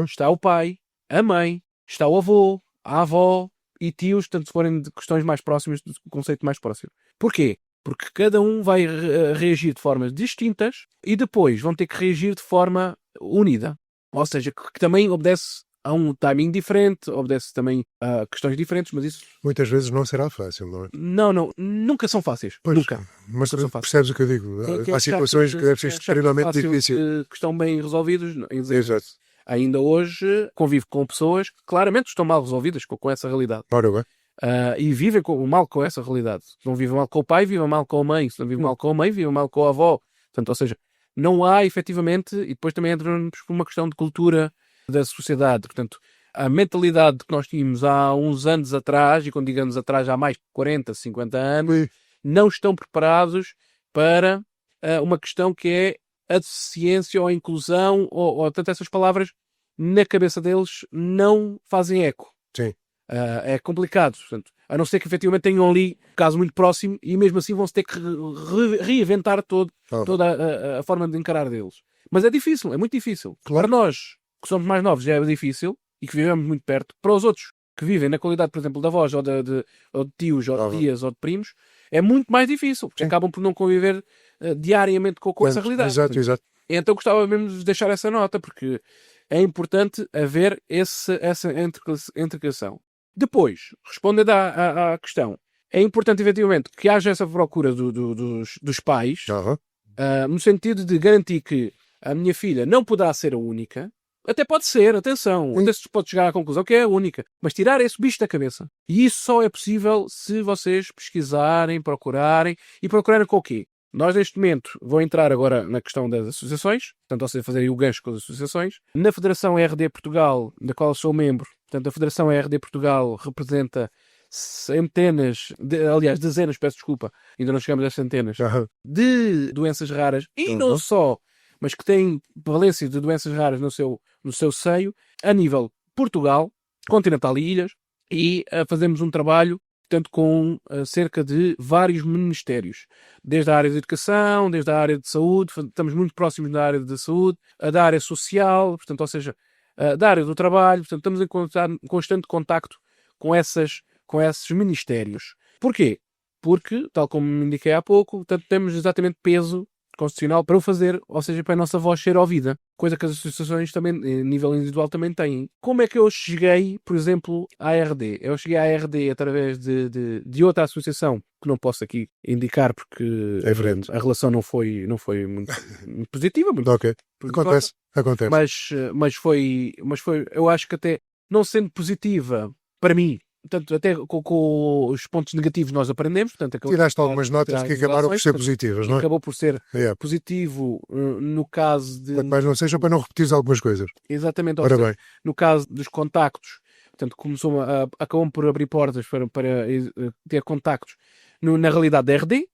está o pai, a mãe, está o avô, a avó e tios, tanto se forem de questões mais próximas, do conceito mais próximo. Porquê? Porque cada um vai reagir de formas distintas e depois vão ter que reagir de forma unida. Ou seja, que também obedece a um timing diferente, obedece também a questões diferentes, mas isso... Muitas vezes não será fácil, não é? Não, nunca são fáceis. Pois, nunca. Mas Nunca são fáceis. percebes o que eu digo? Há situações que devem ser extremamente difíceis. Que estão bem resolvidos. Exato. Ainda hoje convivo com pessoas que claramente estão mal resolvidas com essa realidade. Ora bem. E vivem mal com essa realidade. Se não vivem mal com o pai, vivem mal com a mãe. Se não vivem mal com a mãe, vivem mal com a avó. Portanto, ou seja, não há efetivamente, e depois também entramos por uma questão de cultura da sociedade. Portanto, a mentalidade que nós tínhamos há uns anos atrás, e quando digo anos atrás, há mais de 40, 50 anos, não estão preparados para uma questão que é a deficiência ou a inclusão, ou tanto essas palavras na cabeça deles não fazem eco. Sim. É complicado, portanto, a não ser que efetivamente tenham ali um caso muito próximo e mesmo assim vão-se ter que reinventar toda a forma de encarar deles. Mas é difícil, é muito difícil. Claro. Para nós, que somos mais novos, já é difícil e que vivemos muito perto. Para os outros, que vivem na qualidade, por exemplo, de avós ou de tios, ou de tias, ou de primos, é muito mais difícil, porque acabam por não conviver diariamente com essa realidade. Exato. Então gostava mesmo de deixar essa nota, porque é importante haver essa integração. Depois, respondendo à questão, é importante efetivamente que haja essa procura dos pais, no sentido de garantir que a minha filha não poderá ser a única. Até pode ser, atenção, até se pode chegar à conclusão que é a única, mas tirar esse bicho da cabeça. E isso só é possível se vocês pesquisarem, procurarem com o quê? Nós, neste momento, vou entrar agora na questão das associações, portanto, ou seja, fazer o gancho com as associações. Na Federação RD Portugal, da qual sou membro, portanto, a Federação RD Portugal representa dezenas, peço desculpa, ainda não chegamos a centenas, de doenças raras, e não só, mas que têm valência de doenças raras no seu seio, a nível Portugal, continental e ilhas, e fazemos um trabalho, portanto, com cerca de vários ministérios, desde a área de educação, desde a área de saúde, estamos muito próximos da área da saúde, da área social, portanto, ou seja, da área do trabalho, portanto, estamos em constante contacto com esses ministérios. Porquê? Porque, tal como me indiquei há pouco, portanto, temos exatamente peso constitucional para o fazer, ou seja, para a nossa voz ser ouvida, coisa que as associações também, a nível individual, também têm. Como é que eu cheguei, por exemplo, à RD? Eu cheguei à RD através de outra associação, que não posso aqui indicar porque a relação não foi muito positiva. Muito Acontece. Mas foi, eu acho que até, não sendo positiva, para mim, portanto, até com os pontos negativos nós aprendemos. Portanto, tiraste algumas notas que acabaram por ser positivas, não é? Acabou por ser positivo no caso de... Quanto mais não seja para não repetir algumas coisas. Exatamente. No caso dos contactos, portanto, acabou por abrir portas para ter contactos na realidade da RD.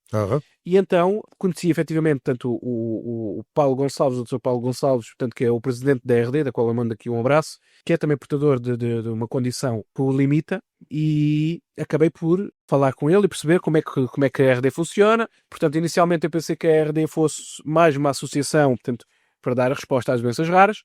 E então conheci efetivamente tanto o Paulo Gonçalves, o Dr. Paulo Gonçalves, portanto, que é o presidente da RD, da qual eu mando aqui um abraço, que é também portador de uma condição que o limita, e acabei por falar com ele e perceber como é que a RD funciona. Portanto, inicialmente eu pensei que a RD fosse mais uma associação, portanto, para dar a resposta às doenças raras.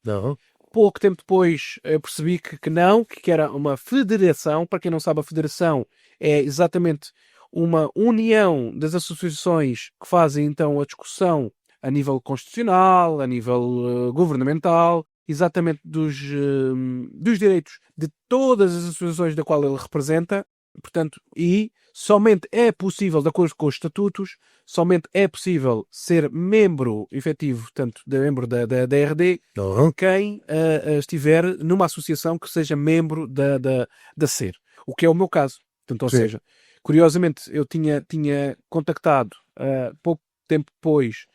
Pouco tempo depois eu percebi que não, que era uma federação. Para quem não sabe, a federação é exatamente uma união das associações que fazem então a discussão a nível constitucional, a nível governamental, exatamente dos direitos de todas as associações da qual ele representa, portanto, e somente é possível, de acordo com os estatutos, somente é possível ser membro efetivo, portanto, membro da RD, quem estiver numa associação que seja membro da SER, o que é o meu caso. Portanto, ou seja, curiosamente, eu tinha contactado pouco tempo depois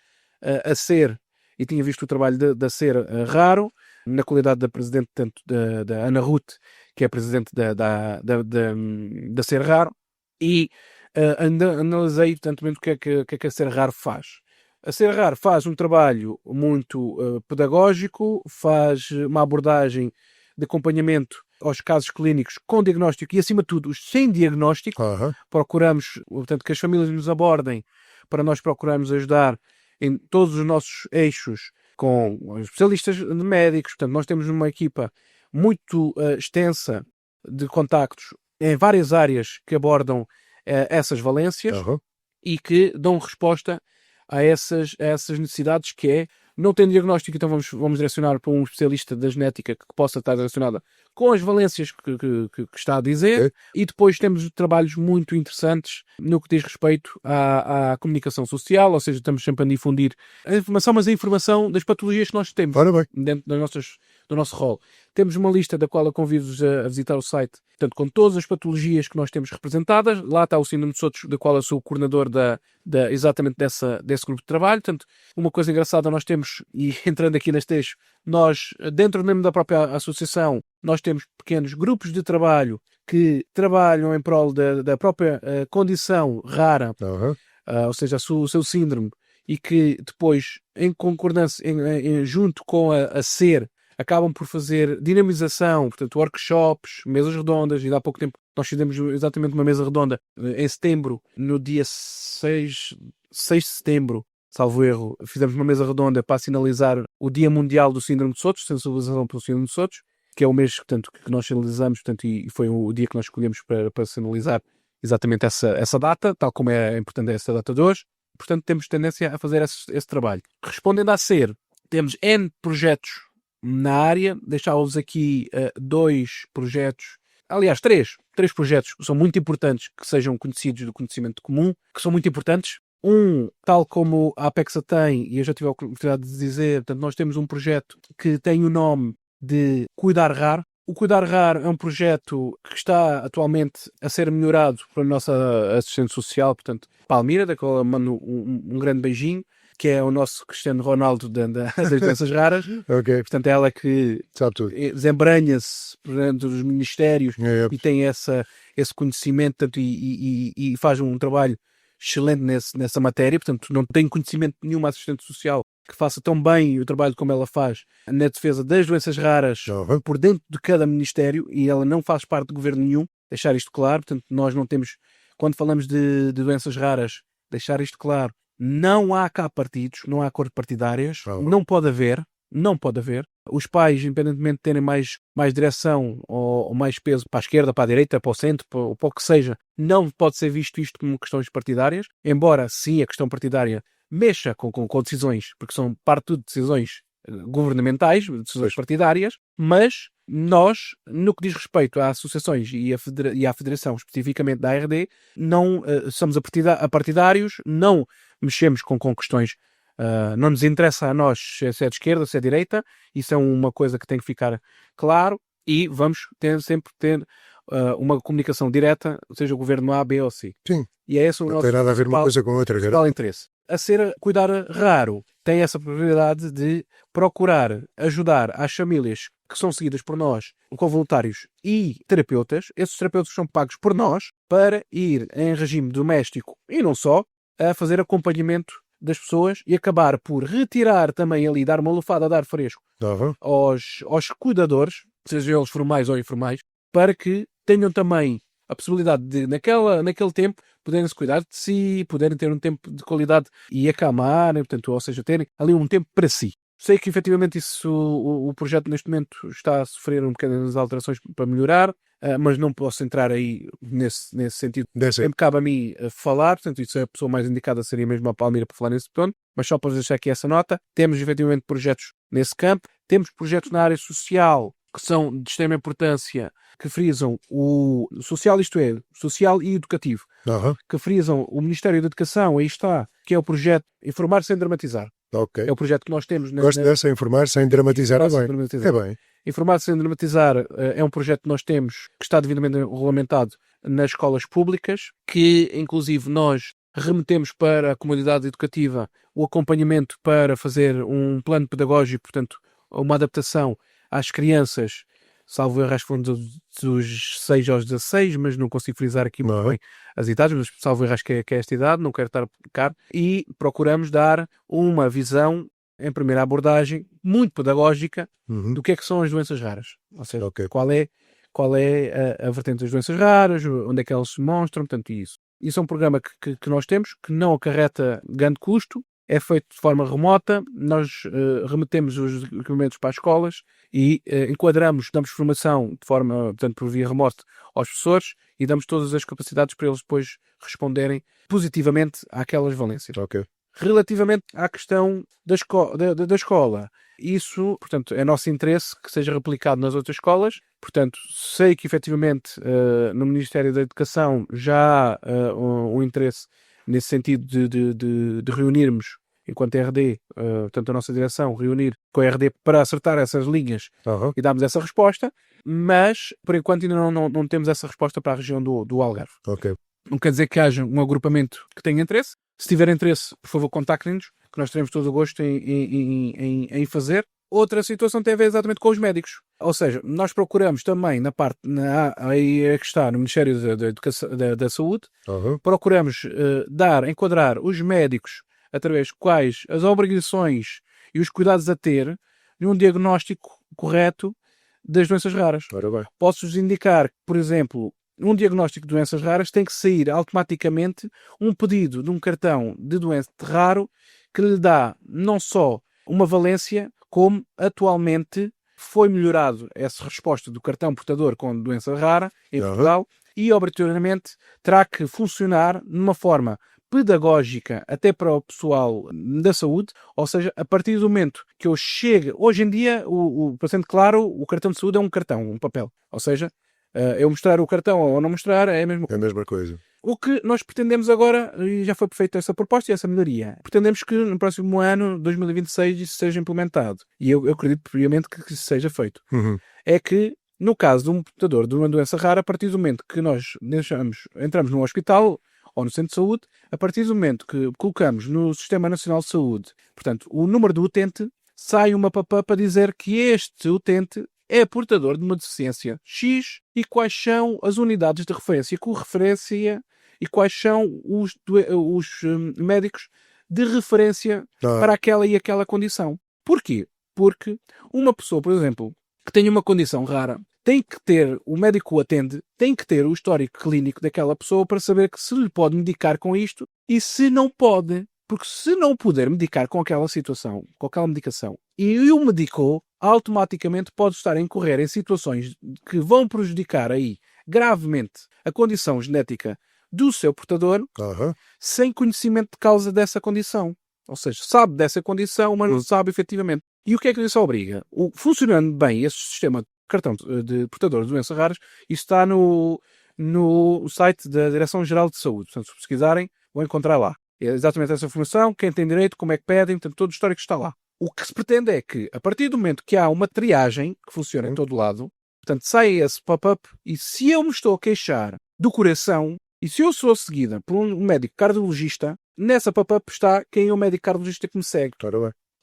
a SER e tinha visto o trabalho da SER raro, na qualidade da presidente, tanto da Ana Ruth, que é presidente da SER raro, e analisei tanto o que é que a SER raro faz. A SER raro faz um trabalho muito pedagógico, faz uma abordagem de acompanhamento aos casos clínicos com diagnóstico e, acima de tudo, os sem diagnóstico. Procuramos, portanto, que as famílias nos abordem para nós procurarmos ajudar em todos os nossos eixos com os especialistas de médicos. Portanto, nós temos uma equipa muito extensa de contactos em várias áreas que abordam essas valências e que dão resposta a essas necessidades, que é, não tem diagnóstico, então vamos direcionar para um especialista da genética que possa estar direcionada com as valências que está a dizer. E depois temos trabalhos muito interessantes no que diz respeito à comunicação social, ou seja, estamos sempre a difundir a informação, mas a informação das patologias que nós temos dentro do nosso rol. Temos uma lista da qual eu convido-vos a visitar o site, portanto, com todas as patologias que nós temos representadas. Lá está o síndrome de Sotos, da qual eu sou o coordenador exatamente desse grupo de trabalho. Portanto, uma coisa engraçada nós temos, e entrando aqui neste eixo, nós, dentro mesmo da própria associação, nós temos pequenos grupos de trabalho que trabalham em prol da própria condição rara, ou seja, o seu síndrome, e que depois, em concordância, junto com a SER, acabam por fazer dinamização, portanto, workshops, mesas redondas, e há pouco tempo nós fizemos exatamente uma mesa redonda em setembro, no dia 6 de setembro, salvo erro, fizemos uma mesa redonda para sinalizar o Dia Mundial do Síndrome de Sotos, sensibilização pelo Síndrome de Sotos, que é o mês, portanto, que nós sinalizamos, portanto, e foi o dia que nós escolhemos para sinalizar exatamente essa data, tal como é importante essa data de hoje. Portanto, temos tendência a fazer esse trabalho. Respondendo à SER, temos N projetos na área. Deixá-vos aqui 2 projetos, aliás, 3 projetos que são muito importantes, que sejam conhecidos do conhecimento comum, que são muito importantes. Tal como a Apexa tem, e eu já tive a oportunidade de dizer, portanto, nós temos um projeto que tem o nome de Cuidar Raro. O Cuidar Raro é um projeto que está atualmente a ser melhorado pela nossa assistente social, portanto, Palmira, da qual eu mando um grande beijinho, que é o nosso Cristiano Ronaldo das doenças raras. Portanto, é ela que desembranha-se dos ministérios e tem esse conhecimento, portanto, e faz um trabalho excelente nessa matéria. Portanto, não tem conhecimento de nenhuma assistente social que faça tão bem o trabalho como ela faz na defesa das doenças raras por dentro de cada ministério, e ela não faz parte de governo nenhum, deixar isto claro. Portanto, nós não temos, quando falamos de doenças raras, deixar isto claro, não há cá partidos, não há cores partidárias, não pode haver. Os pais, independentemente de terem mais direção ou mais peso para a esquerda, para a direita, para o centro, para o que seja, não pode ser visto isto como questões partidárias, embora sim a questão partidária mexa com decisões, porque são parte de decisões governamentais, decisões partidárias, mas nós, no que diz respeito a associações e à federação, especificamente da ARD, não somos partidários, não mexemos com questões. Não nos interessa a nós se é de esquerda, se é de direita. Isso é uma coisa que tem que ficar claro, e vamos sempre ter uma comunicação direta, seja o governo A, B ou C. Sim, e é esse o não nosso tem nada a ver uma coisa com outra. Principal interesse. A SER Cuidar Raro tem essa prioridade de procurar ajudar as famílias que são seguidas por nós, com voluntários e terapeutas. Esses terapeutas são pagos por nós para ir em regime doméstico e não só, a fazer acompanhamento das pessoas e acabar por retirar também ali, dar uma lufada de ar fresco aos cuidadores, sejam eles formais ou informais, para que tenham também a possibilidade de, naquele tempo, poderem-se cuidar de si, poderem ter um tempo de qualidade e acalmarem, portanto, ou seja, terem ali um tempo para si. Sei que efetivamente o projeto neste momento está a sofrer pequenas alterações para melhorar, mas não posso entrar aí nesse sentido. Sempre cabe a mim falar, portanto, isso é a pessoa mais indicada, seria mesmo a Palmira para falar nesse ponto, mas só para deixar aqui essa nota. Temos efetivamente projetos nesse campo, temos projetos na área social que são de extrema importância, que frisam o social, isto é, social e educativo, que frisam o Ministério da Educação, aí está, que é o projeto Informar Sem Dramatizar. É o projeto que nós temos. Gosto dessa, Informar Sem Dramatizar. É bem. Informar Sem Dramatizar é um projeto que nós temos, que está devidamente regulamentado nas escolas públicas, que inclusive nós remetemos para a comunidade educativa o acompanhamento para fazer um plano pedagógico, portanto, uma adaptação às crianças, salvo erro, acho que foram dos 6 aos 16, mas não consigo frisar aqui muito bem as idades, mas salvo erro, acho que é esta idade, não quero estar a pecar, e procuramos dar uma visão, em primeira abordagem, muito pedagógica do que são as doenças raras. Ou seja, qual é a vertente das doenças raras, onde é que elas se mostram, portanto, isso. Isso é um programa que nós temos, que não acarreta grande custo, é feito de forma remota, nós remetemos os equipamentos para as escolas e enquadramos, damos formação de forma, portanto, por via remota aos professores e damos todas as capacidades para eles depois responderem positivamente àquelas valências. Ok. Relativamente à questão da escola, isso, portanto, é nosso interesse que seja replicado nas outras escolas. Portanto, sei que efetivamente no Ministério da Educação já há um interesse nesse sentido de reunirmos, enquanto RD, portanto, a nossa direção, reunir com a RD para acertar essas linhas e darmos essa resposta, mas, por enquanto, ainda não temos essa resposta para a região do Algarve. Ok. Não quer dizer que haja um agrupamento que tenha interesse. Se tiver interesse, por favor, contactem-nos, que nós teremos todo o gosto em fazer. Outra situação tem a ver exatamente com os médicos. Ou seja, nós procuramos também aí é que está no Ministério da Saúde, procuramos enquadrar os médicos através de quais as obrigações e os cuidados a ter num diagnóstico correto das doenças raras. Posso-vos indicar que, por exemplo, um diagnóstico de doenças raras tem que sair automaticamente um pedido de um cartão de doença raro que lhe dá não só uma valência, como atualmente foi melhorado essa resposta do cartão portador com doença rara em Portugal e obrigatoriamente terá que funcionar numa forma pedagógica até para o pessoal da saúde, ou seja, a partir do momento que eu chego, hoje em dia, para ser claro, o cartão de saúde é um cartão, um papel, ou seja, eu mostrar o cartão ou não mostrar é a mesma coisa. É a mesma coisa. O que nós pretendemos agora, e já foi feita essa proposta e essa melhoria, pretendemos que no próximo ano, 2026, isso seja implementado. E eu acredito previamente que isso seja feito. É que, no caso de um portador de uma doença rara, a partir do momento que nós entramos no hospital ou no centro de saúde, a partir do momento que colocamos no Sistema Nacional de Saúde, portanto, o número do utente, sai uma pop-up a dizer que este utente é portador de uma deficiência X e quais são as unidades de referência com referência e quais são os médicos de referência para aquela e aquela condição. Porquê? Porque uma pessoa, por exemplo, que tem uma condição rara, tem que ter, o médico que o atende, tem que ter o histórico clínico daquela pessoa para saber que se lhe pode medicar com isto e se não pode. Porque se não puder medicar com aquela situação, com aquela medicação, e o medicou, automaticamente pode estar a incorrer em situações que vão prejudicar aí gravemente a condição genética do seu portador, sem conhecimento de causa dessa condição. Ou seja, sabe dessa condição, mas não sabe efetivamente. E o que é que isso obriga? Funcionando bem esse sistema de cartão de portador de doenças raras, isso está no site da Direção-Geral de Saúde. Portanto, se pesquisarem, vão encontrar lá. É exatamente essa informação, quem tem direito, como é que pedem, portanto, todo o histórico está lá. O que se pretende é que, a partir do momento que há uma triagem que funciona em todo lado, portanto, sai esse pop-up e se eu me estou a queixar do coração e se eu sou seguida por um médico cardiologista, nessa pop-up está quem é o médico cardiologista que me segue.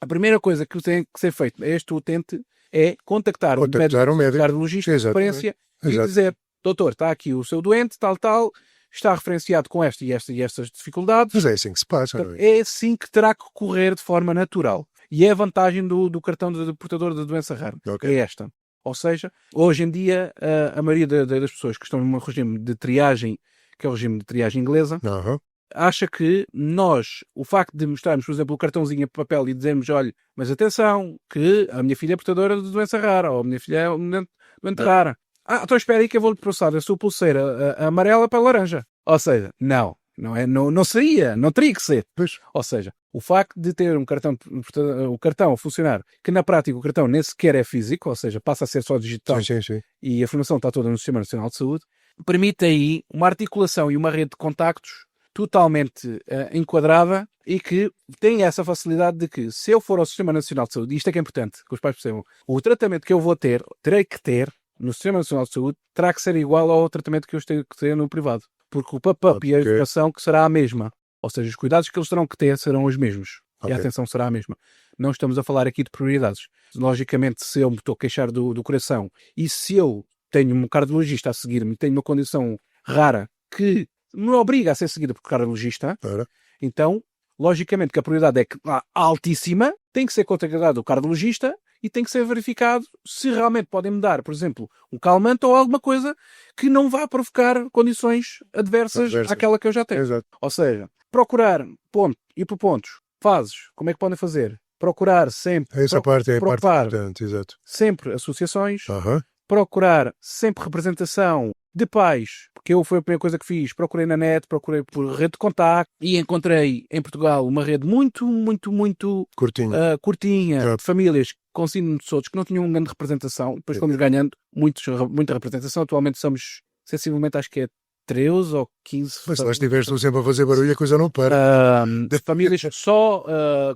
A primeira coisa que tem que ser feita a este utente é contactar o médico cardiologista de referência e dizer, doutor, está aqui o seu doente, tal, está referenciado com esta e estas dificuldades. Mas é assim que se passa, não é? É assim que terá que correr de forma natural. E é a vantagem do cartão de portador da doença rara. É esta. Ou seja, hoje em dia, a maioria das pessoas que estão num regime de triagem, que é o regime de triagem inglesa, acha que nós, o facto de mostrarmos, por exemplo, o cartãozinho em papel e dizermos, olha, mas atenção, que a minha filha é portadora de doença rara, ou a minha filha é doente rara. Então espera aí que eu vou-lhe passar a sua pulseira amarela para a laranja. Ou seja, não seria, não teria que ser. Pois. Ou seja, o facto de ter o cartão a funcionar, que na prática o cartão nem sequer é físico, ou seja, passa a ser só digital, sim. e a informação está toda no Sistema Nacional de Saúde, permite aí uma articulação e uma rede de contactos totalmente enquadrada e que tem essa facilidade de que, se eu for ao Sistema Nacional de Saúde, e isto é que é importante, que os pais percebam, o tratamento que eu vou ter, terei que ter no Sistema Nacional de Saúde, terá que ser igual ao tratamento que eu tenho que ter no privado. Porque o pop-up e a educação que será a mesma. Ou seja, os cuidados que eles terão que ter serão os mesmos. E a atenção será a mesma. Não estamos a falar aqui de prioridades. Logicamente, se eu me estou a queixar do coração e se eu tenho um cardiologista a seguir-me, tenho uma condição rara que me obriga a ser seguida por cardiologista, então, logicamente que a prioridade é altíssima, tem que ser contactado o cardiologista e tem que ser verificado se realmente podem me dar, por exemplo, um calmante ou alguma coisa que não vá provocar condições adversas àquela que eu já tenho. Exato. Ou seja, procurar ir por pontos, fases, como é que podem fazer? Procurar sempre, Essa parte é a parte procurar importante, exato. sempre associações, Aham. procurar sempre representação de pais, porque foi a primeira coisa que fiz, procurei na net, procurei por rede de contacto e encontrei em Portugal uma rede muito Curtinho. curtinha, de famílias com síndrome de Sotos que não tinham uma grande representação, depois fomos ganhando muita representação, atualmente somos sensivelmente, acho que é 13 ou 15. Mas se lá estiveste tu sempre a fazer barulho, a coisa não para. Famílias só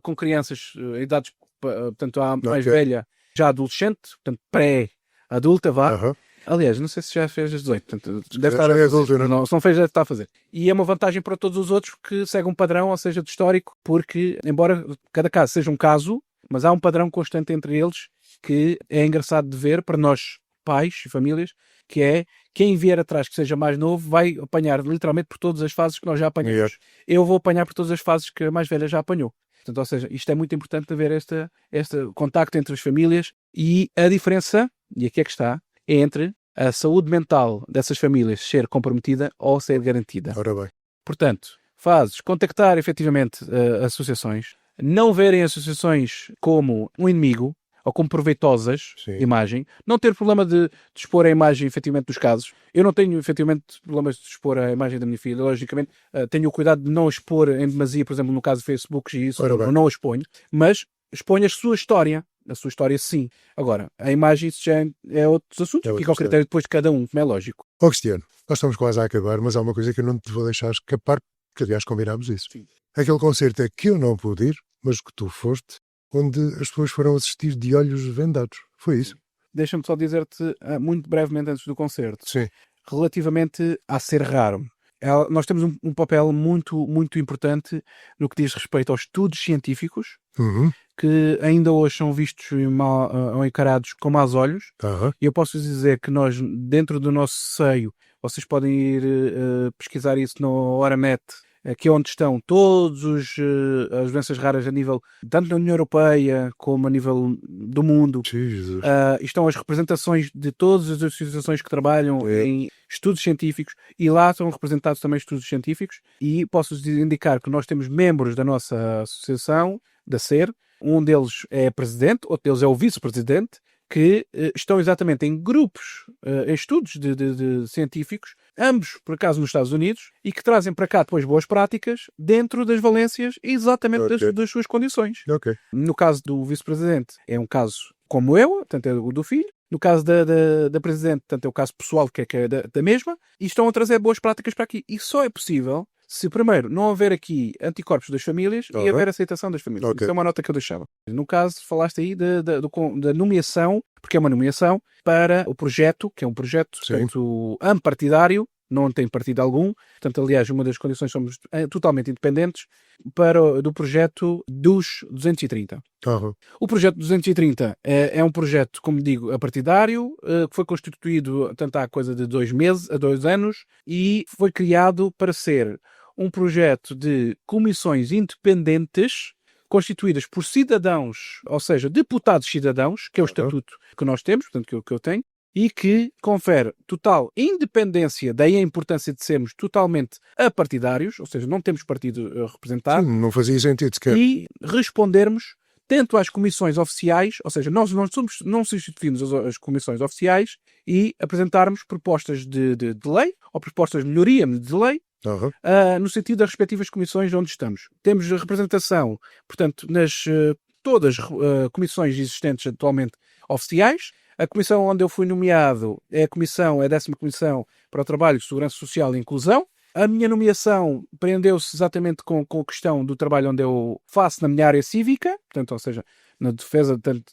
com crianças, idades, portanto, a mais velha, já adolescente, portanto, pré-adulta, vá. Aham. Aliás, não sei se já fez as 18, portanto, deve Já estar é adulto, não é? não, se não fez, deve estar a fazer. E é uma vantagem para todos os outros que segue um padrão, ou seja, de histórico, porque, embora cada caso seja um caso, mas há um padrão constante entre eles que é engraçado de ver para nós, pais e famílias, que é quem vier atrás que seja mais novo vai apanhar literalmente por todas as fases que nós já apanhamos. Yeah. Eu vou apanhar por todas as fases que a mais velha já apanhou. Portanto, ou seja, isto é muito importante haver este contacto entre as famílias e a diferença, e aqui é que está, é entre a saúde mental dessas famílias ser comprometida ou ser garantida. Ora bem. Portanto, fases contactar efetivamente associações, não verem associações como um inimigo ou como proveitosas Sim. de imagem, não ter problema de expor a imagem efetivamente dos casos. Eu não tenho efetivamente problemas de expor a imagem da minha filha, logicamente tenho o cuidado de não expor em demasia, por exemplo, no caso de Facebook e isso, eu não a exponho, mas exponho a sua história sim. Agora, a imagem isso já é outros assuntos, fica ao critério depois de cada um, como é lógico. Ó Cristiano, nós estamos quase a acabar, mas há uma coisa que eu não te vou deixar escapar, que aliás combinámos isso. Sim. Aquele concerto é que eu não pude ir, mas que tu foste, onde as pessoas foram assistir de olhos vendados. Foi isso? Deixa-me só dizer-te, muito brevemente antes do concerto, Sim. relativamente a ser raro. Nós temos um papel muito importante no que diz respeito aos estudos científicos, Uhum. que ainda hoje são vistos ou encarados com maus olhos. Aham. E eu posso dizer que nós, dentro do nosso seio, vocês podem ir pesquisar isso no Oramet, que é onde estão todas as doenças raras a nível, tanto da União Europeia como a nível do mundo. Jesus. Estão as representações de todas as associações que trabalham em estudos científicos e lá são representados também estudos científicos e posso-vos indicar que nós temos membros da nossa associação, da SER, um deles é presidente, outro deles é o vice-presidente, que estão exatamente em grupos, em estudos de científicos, ambos, por acaso, nos Estados Unidos, e que trazem para cá depois boas práticas dentro das valências exatamente das suas condições. Ok. No caso do vice-presidente, é um caso como eu, tanto é o do filho. No caso da presidente, tanto é o caso pessoal, que é da mesma, e estão a trazer boas práticas para aqui. E só é possível se, primeiro, não houver aqui anticorpos das famílias e haver aceitação das famílias. Okay. Isso é uma nota que eu deixava. No caso, falaste aí da nomeação, porque é uma nomeação, para o projeto, que é um projeto portanto, ampartidário, não tem partido algum. Portanto, aliás, uma das condições somos totalmente independentes do projeto dos 230. Uhum. O projeto 230 é um projeto, como digo, apartidário, que foi constituído tanto há coisa de 2 anos e foi criado para ser um projeto de comissões independentes constituídas por cidadãos, ou seja, deputados cidadãos, que é o estatuto que nós temos, portanto, que eu tenho, e que confere total independência, daí a importância de sermos totalmente apartidários, ou seja, não temos partido representado. Sim, não fazia sentido sequer. E respondermos tanto às comissões oficiais, ou seja, nós não substituímos as comissões oficiais e apresentarmos propostas de lei ou propostas de melhoria de lei, no sentido das respectivas comissões onde estamos. Temos representação, portanto, nas todas as comissões existentes atualmente oficiais. A comissão onde eu fui nomeado é a 10ª Comissão para o Trabalho, Segurança Social e Inclusão. A minha nomeação prendeu-se exatamente com a questão do trabalho onde eu faço na minha área cívica, portanto, ou seja, na defesa tanto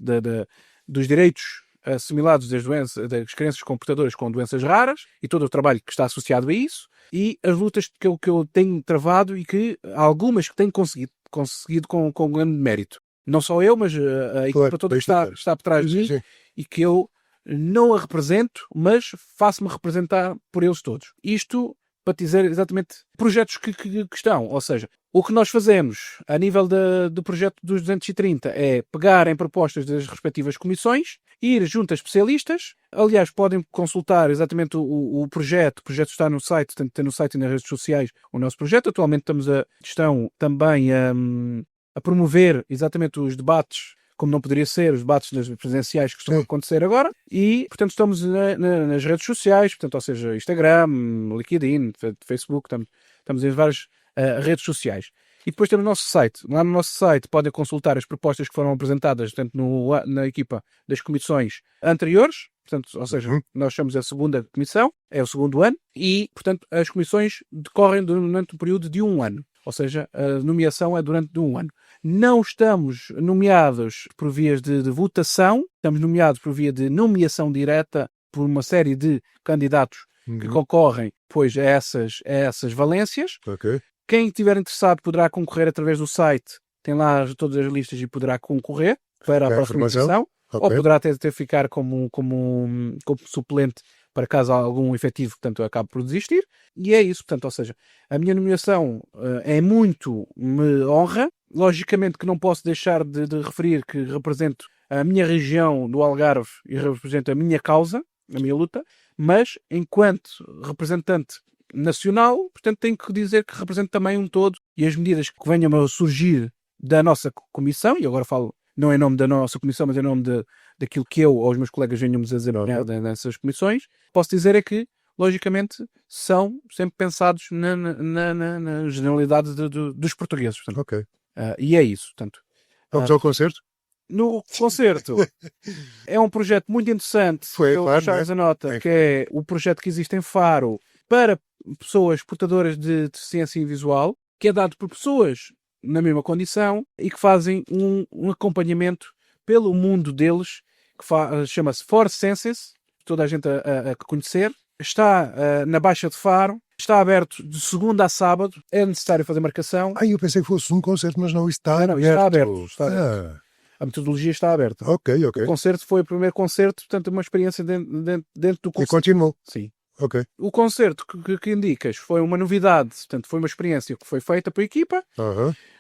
dos direitos assimilados das crianças com portadoras com doenças raras e todo o trabalho que está associado a isso e as lutas que eu tenho travado e que algumas que tenho conseguido com grande mérito. Não só eu, mas a equipa toda que está por trás de mim e que eu não a represento, mas faço-me representar por eles todos. Isto para dizer exatamente projetos que estão, ou seja, O que nós fazemos a nível do projeto dos 230 é pegar em propostas das respectivas comissões, ir junto a especialistas. Aliás, podem consultar exatamente o projeto. O projeto está no site, tem no site e nas redes sociais o nosso projeto. Atualmente estão também a promover exatamente os debates, como não poderia ser, os debates presenciais que estão a acontecer agora. E, portanto, estamos nas redes sociais, portanto, ou seja, Instagram, LinkedIn, Facebook, estamos em várias redes sociais. E depois temos o nosso site. Lá no nosso site podem consultar as propostas que foram apresentadas, portanto, na equipa das comissões anteriores. Portanto, ou seja, nós chamamos a segunda comissão, é o segundo ano, e, portanto, as comissões decorrem durante um período de 1 ano. Ou seja, a nomeação é durante 1 ano. Não estamos nomeados por vias de votação, estamos nomeados por via de nomeação direta por uma série de candidatos que concorrem, pois, a essas valências. Ok. Quem estiver interessado poderá concorrer através do site, tem lá todas as listas e poderá concorrer para a próxima edição, ou poderá até ficar como suplente para caso algum efetivo, portanto, acabe por desistir. E é isso, portanto, ou seja, a minha nomeação me honra. Logicamente que não posso deixar de referir que represento a minha região do Algarve e represento a minha causa, a minha luta, mas enquanto representante nacional, portanto, tenho que dizer que represento também um todo e as medidas que venham a surgir da nossa comissão, e agora falo não em nome da nossa comissão, mas em nome daquilo que eu ou os meus colegas venhamos a dizer nessas comissões, posso dizer é que, logicamente, são sempre pensados na generalidade dos portugueses. Portanto, Ok. E é isso. Portanto, Vamos ao concerto? no concerto é um projeto muito interessante. Eu Charles anota que é o projeto que existe em Faro para pessoas portadoras de deficiência visual, que é dado por pessoas na mesma condição e que fazem um acompanhamento pelo mundo deles, que chama-se Four Senses, toda a gente a conhecer. Está na Baixa de Faro, está aberto de segunda a sábado, é necessário fazer marcação. Eu pensei que fosse um concerto, mas não, isso está aberto. Está aberto. A metodologia está aberta. Ok. O concerto foi o primeiro concerto, portanto, uma experiência dentro do concerto. E continuou? Sim. Ok. O concerto que indicas foi uma novidade, portanto, foi uma experiência que foi feita pela equipa.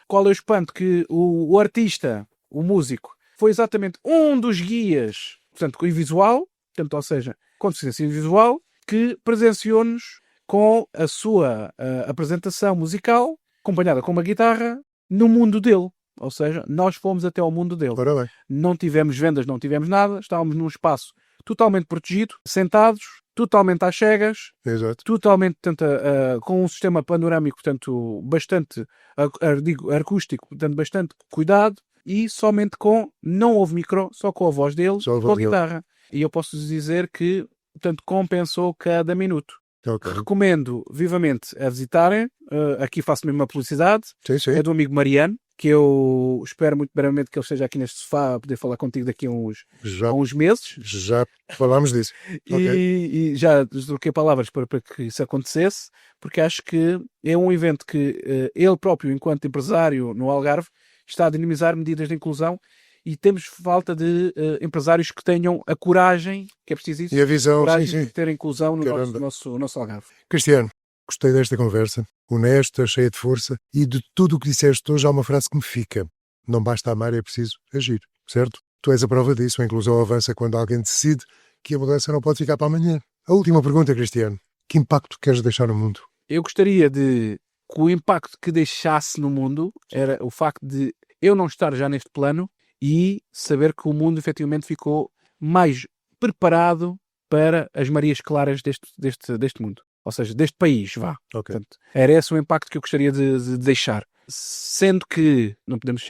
Qual é o espanto? Que o artista, o músico, foi exatamente um dos guias, portanto, com o visual, portanto, ou seja, com deficiência visual, que presenciou-nos com a sua apresentação musical, acompanhada com uma guitarra, no mundo dele. Ou seja, nós fomos até ao mundo dele. Ora bem. Não tivemos vendas, não tivemos nada, estávamos num espaço totalmente protegido, sentados, totalmente às cegas, Exato. totalmente, portanto, com um sistema panorâmico, portanto, bastante acústico, portanto, bastante cuidado, e somente não houve micro, só com a voz dele, com a guitarra. E eu posso dizer que, portanto, compensou cada minuto. Okay. Recomendo vivamente a visitarem. Aqui faço mesmo uma publicidade. Sim. É do amigo Mariano, que eu espero muito brevemente que ele esteja aqui neste sofá a poder falar contigo daqui a uns meses. Já falámos disso. E já troquei palavras para que isso acontecesse, porque acho que é um evento que ele próprio, enquanto empresário no Algarve, está a dinamizar medidas de inclusão e temos falta de empresários que tenham a coragem, que é preciso isso, e a visão, de ter inclusão no nosso Algarve. Cristiano, gostei desta conversa, honesta, cheia de força, e de tudo o que disseste hoje há uma frase que me fica: não basta amar, é preciso agir, certo? Tu és a prova disso, a inclusão avança quando alguém decide que a mudança não pode ficar para amanhã. A última pergunta, Cristiano: que impacto queres deixar no mundo? Eu gostaria que o impacto que deixasse no mundo era o facto de eu não estar já neste plano e saber que o mundo efetivamente ficou mais preparado para as Marias Claras deste mundo. Ou seja, deste país, vá. Okay. Portanto, era esse o impacto que eu gostaria de deixar. Sendo que não podemos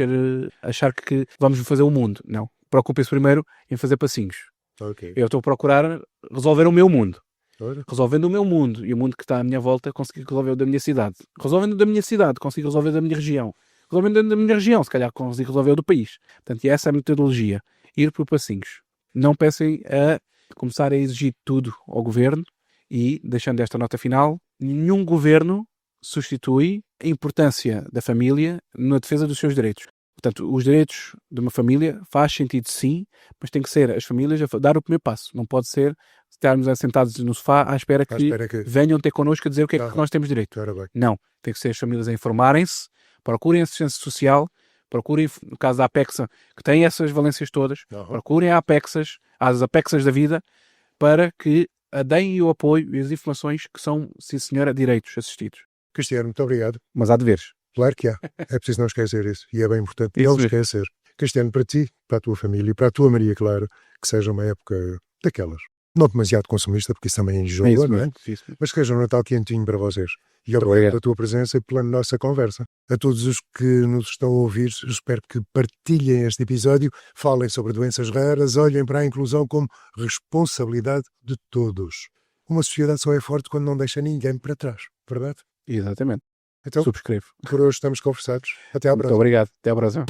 achar que vamos fazer o mundo. Não. Preocupem-se primeiro em fazer passinhos. Okay. Eu estou a procurar resolver o meu mundo. Ora. Resolvendo o meu mundo e o mundo que está à minha volta, consigo resolver o da minha cidade. Resolvendo o da minha cidade, consigo resolver o da minha região. Resolvendo da minha região, se calhar consigo resolver o do país. Portanto, e essa é a metodologia. Ir por passinhos. Não pensem a começar a exigir tudo ao governo e, deixando esta nota final, nenhum governo substitui a importância da família na defesa dos seus direitos. Portanto, os direitos de uma família faz sentido sim, mas tem que ser as famílias a dar o primeiro passo. Não pode ser estarmos sentados no sofá à espera que venham ter connosco a dizer o que é que nós temos direito. Bem. Não. Tem que ser as famílias a informarem-se, procurem assistência social, procurem, no caso da Apexa, que tem essas valências todas, procurem as Apexas da vida, para que deem o apoio e as informações que são, sim senhora, direitos assistidos. Cristiano, muito obrigado. Mas há deveres. Claro que há. É preciso não esquecer isso. E é bem importante Isso não mesmo. esquecer. Cristiano, para ti, para a tua família e para a tua Maria, claro, que seja uma época daquelas. Não demasiado consumista, porque isso também enjoa, É isso não é? mesmo. Isso mesmo. Mas que seja um Natal quentinho para vocês. E Obrigado. obrigado pela tua presença e pela nossa conversa. A todos os que nos estão a ouvir, espero que partilhem este episódio, falem sobre doenças raras, olhem para a inclusão como responsabilidade de todos. Uma sociedade só é forte quando não deixa ninguém para trás, verdade? Exatamente. Então, Subscrevo. por hoje estamos conversados. Até à Muito próxima. obrigado. Até à próxima.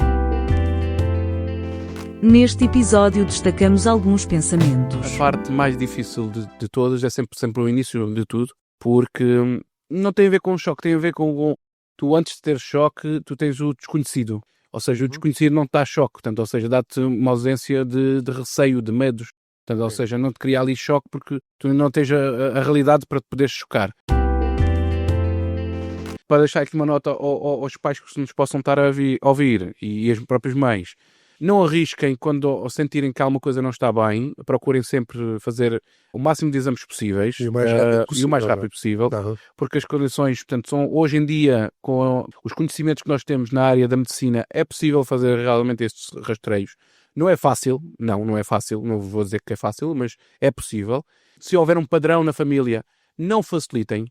Neste episódio destacamos alguns A pensamentos. parte mais difícil de todas é sempre o início de tudo, porque não tem a ver com o choque, tem a ver com tu antes de ter choque, tu tens o desconhecido. Ou seja, o desconhecido não te dá choque, portanto, ou seja, dá-te uma ausência de receio, de medos. Portanto, ou seja, não te cria ali choque porque tu não tens a realidade para te poderes chocar. Para deixar aqui uma nota aos pais que nos possam estar a ouvir e as próprias mães, não arrisquem quando sentirem que alguma coisa não está bem, procurem sempre fazer o máximo de exames possíveis E o mais rápido possível, e o mais rápido possível, Tá. porque as condições, portanto, são hoje em dia, com os conhecimentos que nós temos na área da medicina, é possível fazer realmente estes rastreios. Não é fácil, não é fácil, não vou dizer que é fácil, mas é possível. Se houver um padrão na família, não facilitem.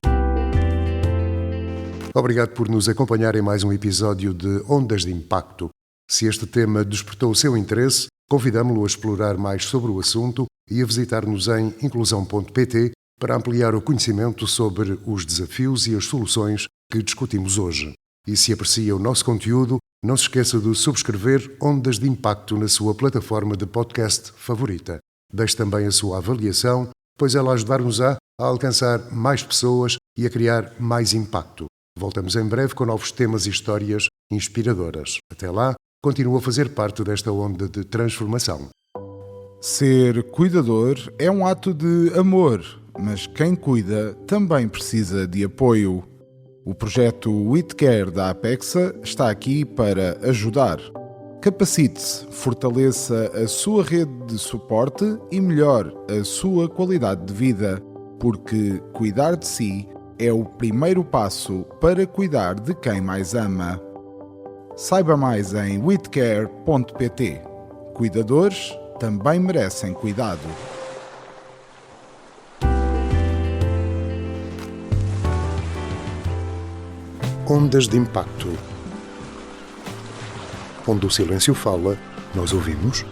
Obrigado por nos acompanhar em mais um episódio de Ondas de Impacto. Se este tema despertou o seu interesse, convidamo-lo a explorar mais sobre o assunto e a visitar-nos em inclusão.pt para ampliar o conhecimento sobre os desafios e as soluções que discutimos hoje. E se aprecia o nosso conteúdo, não se esqueça de subscrever Ondas de Impacto na sua plataforma de podcast favorita. Deixe também a sua avaliação, pois ela ajudar-nos-á a alcançar mais pessoas e a criar mais impacto. Voltamos em breve com novos temas e histórias inspiradoras. Até lá, continua a fazer parte desta onda de transformação. Ser cuidador é um ato de amor, mas quem cuida também precisa de apoio. O projeto WeCare da Apexa está aqui para ajudar. Capacite-se, fortaleça a sua rede de suporte e melhore a sua qualidade de vida, porque cuidar de si é o primeiro passo para cuidar de quem mais ama. Saiba mais em wecare.pt. Cuidadores também merecem cuidado. Ondas de Impacto. Onde o silêncio fala, nós ouvimos.